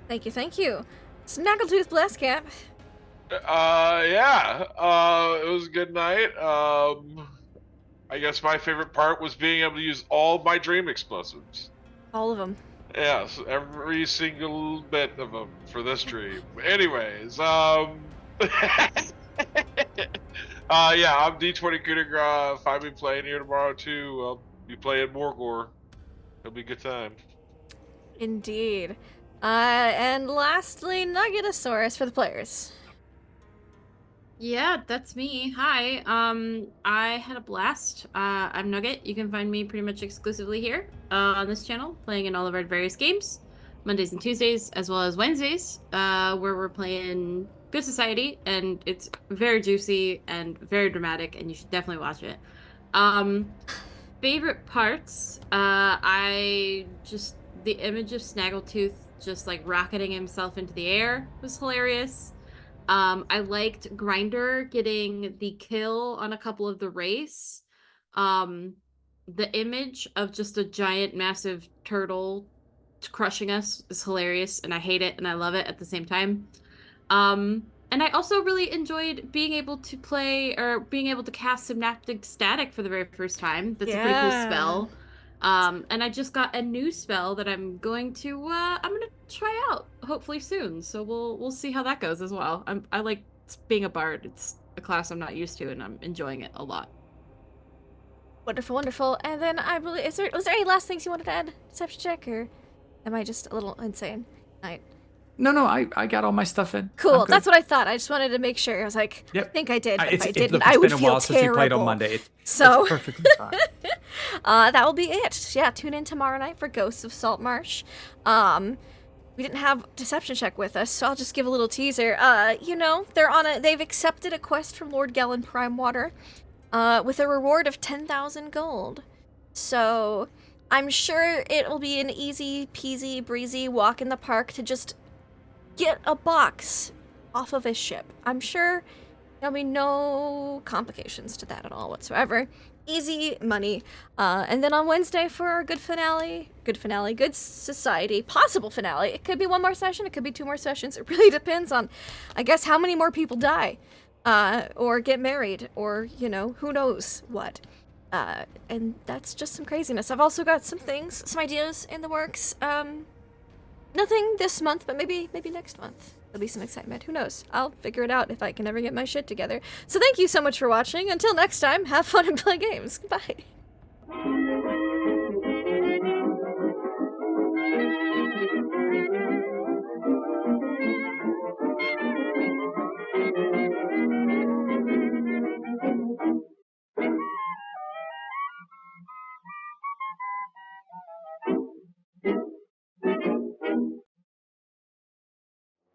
Thank you. Snaggletooth Blast Cap. Yeah. It was a good night. I guess my favorite part was being able to use all of my dream explosives. All of them. Yes, every single bit of them for this dream. Anyways, yeah, I'm D20 Coup. Find me playing here tomorrow too. I'll be playing Morgor. It'll be a good time. Indeed. And lastly, Nuggetosaurus for the players. Yeah, that's me. Hi. I had a blast. I'm Nugget. You can find me pretty much exclusively here on this channel, playing in all of our various games, Mondays and Tuesdays, as well as Wednesdays, where we're playing Good Society, and it's very juicy and very dramatic, and you should definitely watch it. Favorite parts, the image of Snaggletooth just like rocketing himself into the air was hilarious. I liked Grinder getting the kill on a couple of the race. The image of just a giant, massive turtle crushing us is hilarious, and I hate it and I love it at the same time. And I also really enjoyed being able to cast Synaptic Static for the very first time. That's a pretty cool spell. And I just got a new spell that I'm going to try out hopefully soon. So we'll see how that goes as well. I like being a bard. It's a class I'm not used to, and I'm enjoying it a lot. Wonderful, wonderful. And then was there any last things you wanted to add? Deception check, or am I just a little insane? No, I got all my stuff in. Cool, that's what I thought. I just wanted to make sure. I was like, yep. I think I did, but if I It's didn't, I would been a feel while terrible. since we played on Monday. It's perfectly fine. That will be it. Yeah, tune in tomorrow night for Ghosts of Saltmarsh. We didn't have Deception Check with us, so I'll just give a little teaser. They've accepted a quest from Lord Gellin Primewater, with a reward of 10,000 gold. So I'm sure it will be an easy peasy breezy walk in the park to just get a box off of his ship. I'm sure there'll be no complications to that at all whatsoever. Easy money. And then on Wednesday for our good society, possible finale. It could be one more session, it could be 2 more sessions. It really depends on, I guess, how many more people die, or get married, or, who knows what. And that's just some craziness. I've also got some ideas in the works. Nothing this month, but maybe next month. There'll be some excitement. Who knows? I'll figure it out if I can ever get my shit together. So thank you so much for watching. Until next time, have fun and play games. Goodbye.